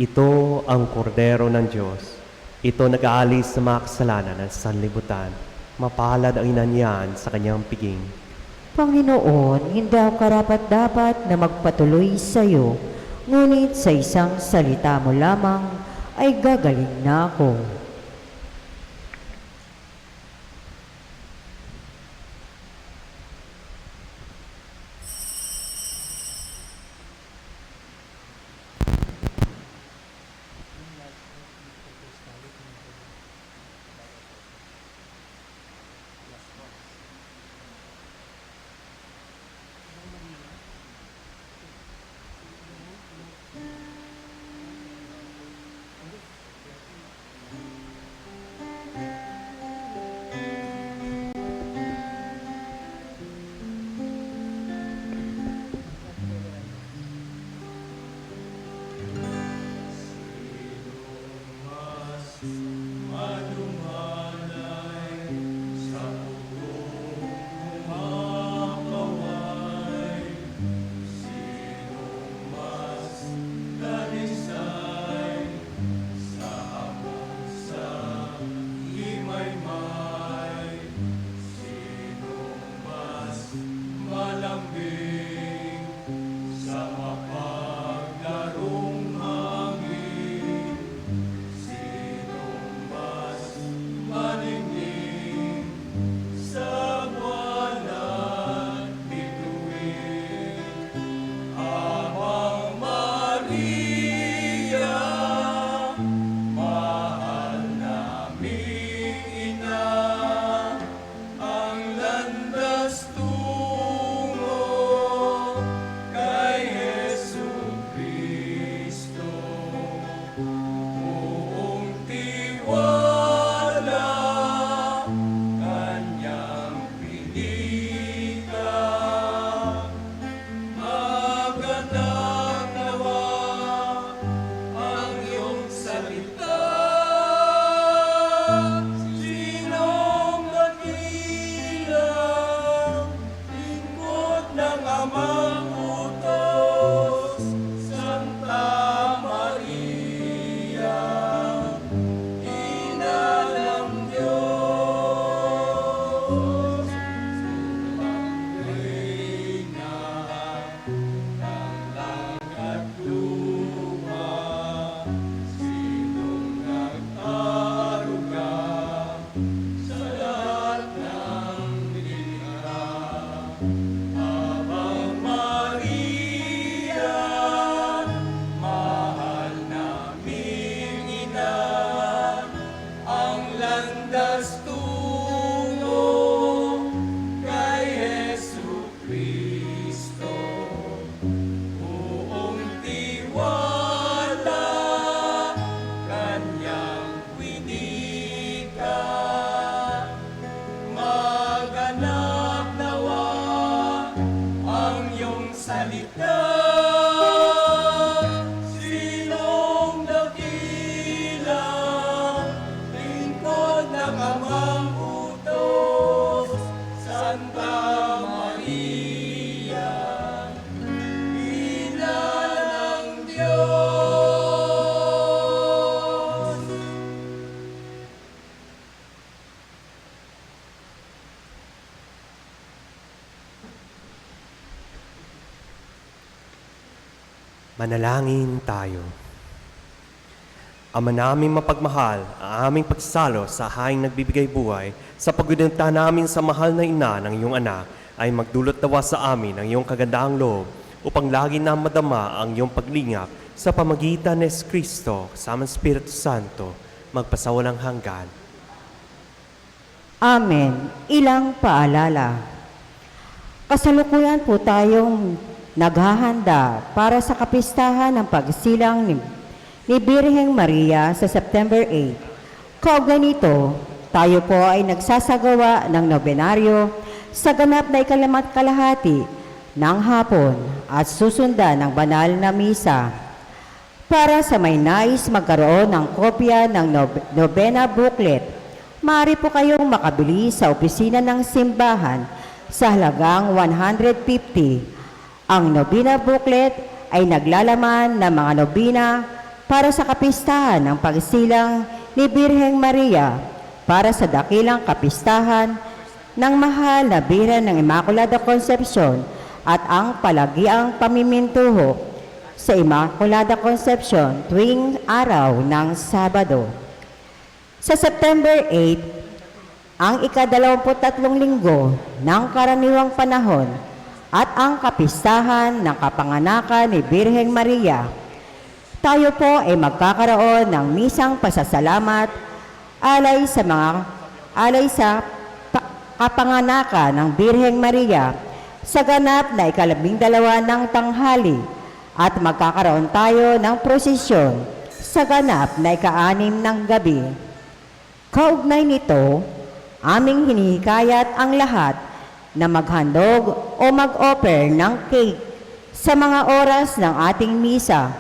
Ito ang kordero ng Diyos. Ito nag-aalis sa mga kasalanan ng sanlibutan. Mapalad ang ina niyan sa kanyang piging. Panginoon, hindi ako karapat-dapat na magpatuloy sa iyo, ngunit sa isang salita mo lamang ay gagaling na ako. Manalangin tayo. Ama naming mapagmahal, ang aming pagsalo sa haing nagbibigay buhay, sa pagdudunta namin sa mahal na ina ng iyong anak, ay magdulot nawa sa amin ang iyong kagandaang loob, upang lagi na madama ang iyong paglingap sa pamagitan ni Kristo, kasama ng Espiritu Santo, magpasawalang hanggan. Amen. Ilang paalala. Kasalukuyan po tayong naghahanda para sa kapistahan ng pagsilang ni Birheng Maria sa September 8. Kaugnay nito, tayo po ay nagsasagawa ng nobenaryo sa ganap na kalahati ng hapon at susundan ng banal na misa. Para sa may nais magkaroon ng kopya ng nobena booklet, maaari po kayong makabili sa opisina ng simbahan sa halagang 150. Ang nobina booklet ay naglalaman ng mga nobina para sa kapistahan ng pagsilang ni Birheng Maria para sa dakilang kapistahan ng mahal na Birhen ng Immaculada Concepcion at ang palagiang pamimintuho sa Immaculada Concepcion tuwing araw ng Sabado. Sa September 8, ang ika-23 linggo ng karaniwang panahon at ang kapistahan ng kapanganakan ni Birheng Maria, tayo po ay magkakaroon ng misang pasasalamat alay sa kapanganakan ng Birheng Maria sa ganap na ika-12 ng tanghali at magkakaroon tayo ng prosesyon sa ganap na ika-6 ng gabi. Kaugnay nito, aming hinihikayat ang lahat na maghandog o mag-offer ng cake sa mga oras ng ating misa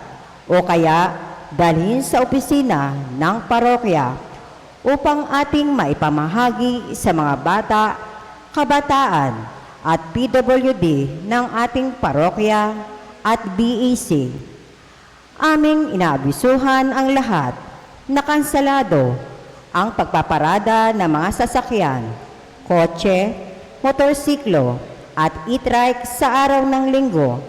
o kaya dalhin sa opisina ng parokya upang ating maipamahagi sa mga bata, kabataan at PWD ng ating parokya at BEC. Aming inaabisuhan ang lahat na kanselado ang pagpaparada ng mga sasakyan, kotse, motorsiklo at e-trike sa araw ng linggo.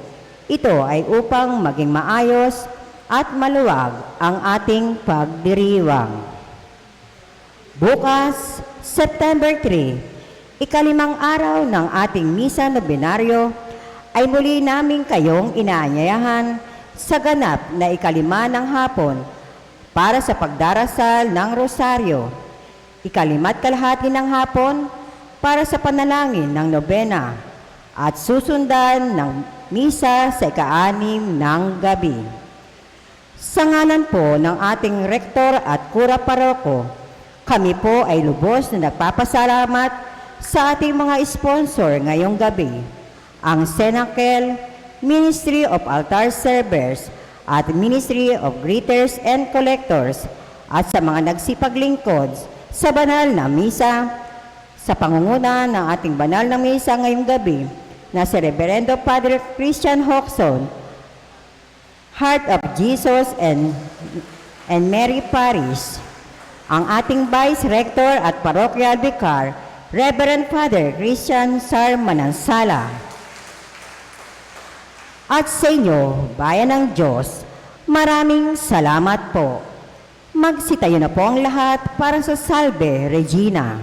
Ito ay upang maging maayos at maluwag ang ating pagdiriwang. Bukas, September 3, ika-5 araw ng ating misa nobenaryo, ay muli namin kayong inaanyayahan sa ganap na ika-5 ng hapon para sa pagdarasal ng rosaryo, ika-5 kalahati ng hapon para sa panalangin ng nobena at susundan ng misa sa ika-6 ng gabi. Sa ngalan po ng ating rektor at kura paroko, kami po ay lubos na nagpapasalamat sa ating mga sponsor ngayong gabi, ang Senakel, Ministry of Altar Servers at Ministry of Greeters and Collectors at sa mga nagsipaglingkod sa banal na misa sa pangunguna ng ating banal na misa ngayong gabi na si Reverendo Padre Christian Hoxon, Heart of Jesus and Mary Parish, ang ating Vice Rector at Parochial Vicar, Reverend Father Christian Sar Manansala. At sa inyo, bayan ng Diyos, maraming salamat po. Magsitayo na po ang lahat para sa Salve Regina.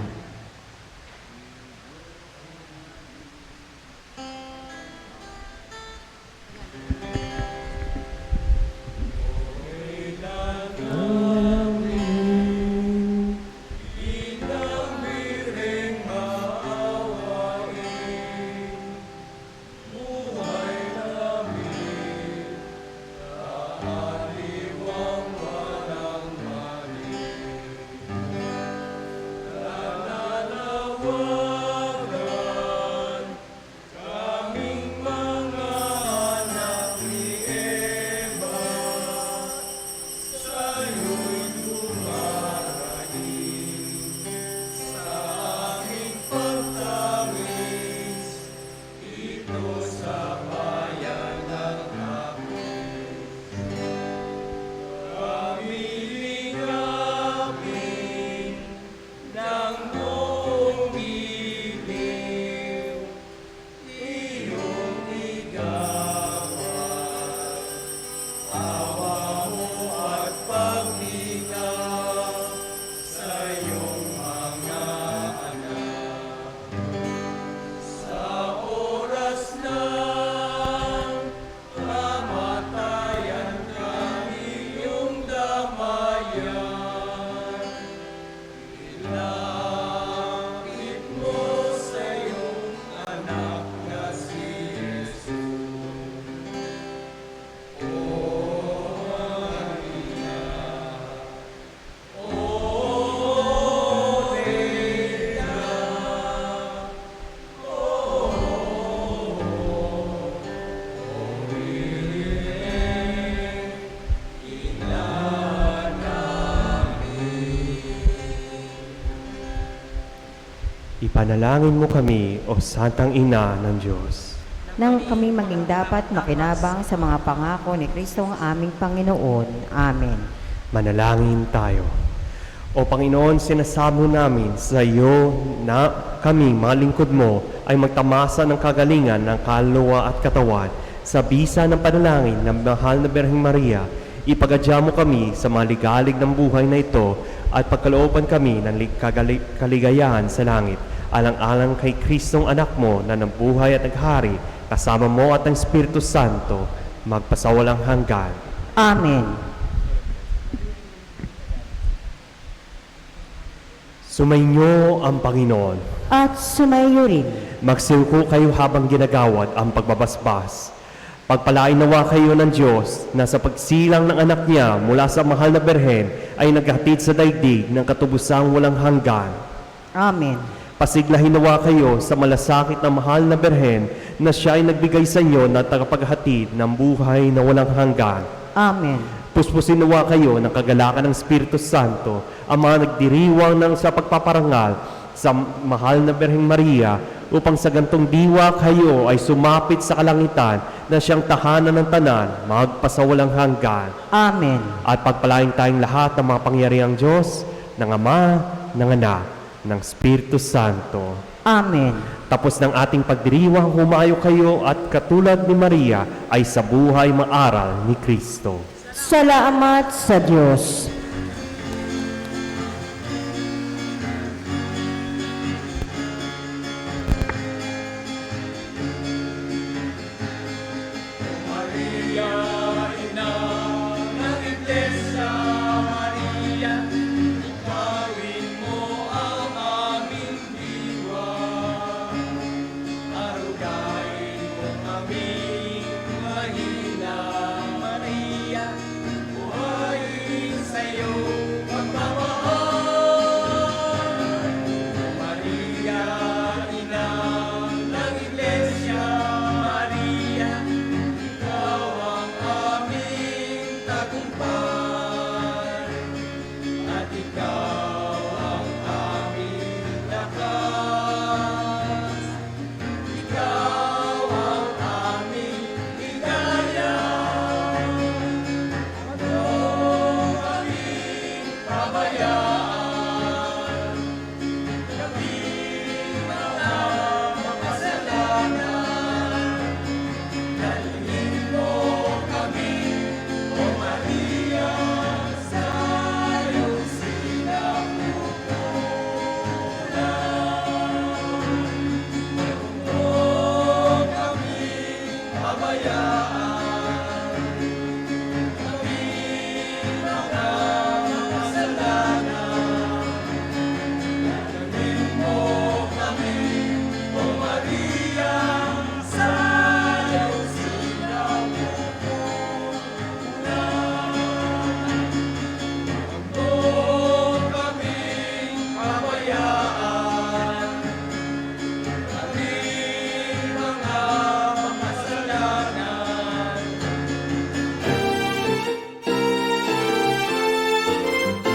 Ipanalangin mo kami, O Santang Ina ng Diyos. Nang kami maging dapat makinabang sa mga pangako ni Kristo ang aming Panginoon. Amen. Manalangin tayo. O Panginoon, sinasamo namin sa iyo na kami, mga lingkod mo, ay magtamasa ng kagalingan ng kaluluwa at katawan. Sa bisa ng panalangin ng mahal na Birheng Maria, ipagadya mo kami sa mga ligalig ng buhay na ito at pagkalooban kami ng kaligayahan sa langit. Alang-alang kay Kristong anak mo na nabuhay at naghari, kasama mo at ang Espiritu Santo, magpasawalang hanggan. Amen. Sumainyo ang Panginoon. At sumayo rin. Magsiuko kayo habang ginagawad ang pagbabasbas. Pagpalain nawa kayo ng Diyos na sa pagsilang ng anak niya mula sa mahal na Berhen ay naghatid sa daigdig ng katubusang walang hanggan. Amen. Pasiglahin nawa kayo sa malasakit na mahal na Berhen na siya ay nagbigay sa inyo na tagapaghatid ng buhay na walang hanggan. Amen. Puspusin nawa kayo ng kagalakan ng Espiritu Santo ang mga nagdiriwang ng sa pagpaparangal sa mahal na Birheng Maria upang sa gantong diwa kayo ay sumapit sa kalangitan na siyang tahanan ng tanan magpasawalang hanggan. Amen. At pagpalain tayong lahat ng mga pangyarihang Diyos, ng Ama, ng Anak, ng Espiritu Santo. Amen. Tapos ng ating pagdiriwang, humayo kayo at katulad ni Maria ay sa buhay maaral ni Kristo. Salamat sa Diyos.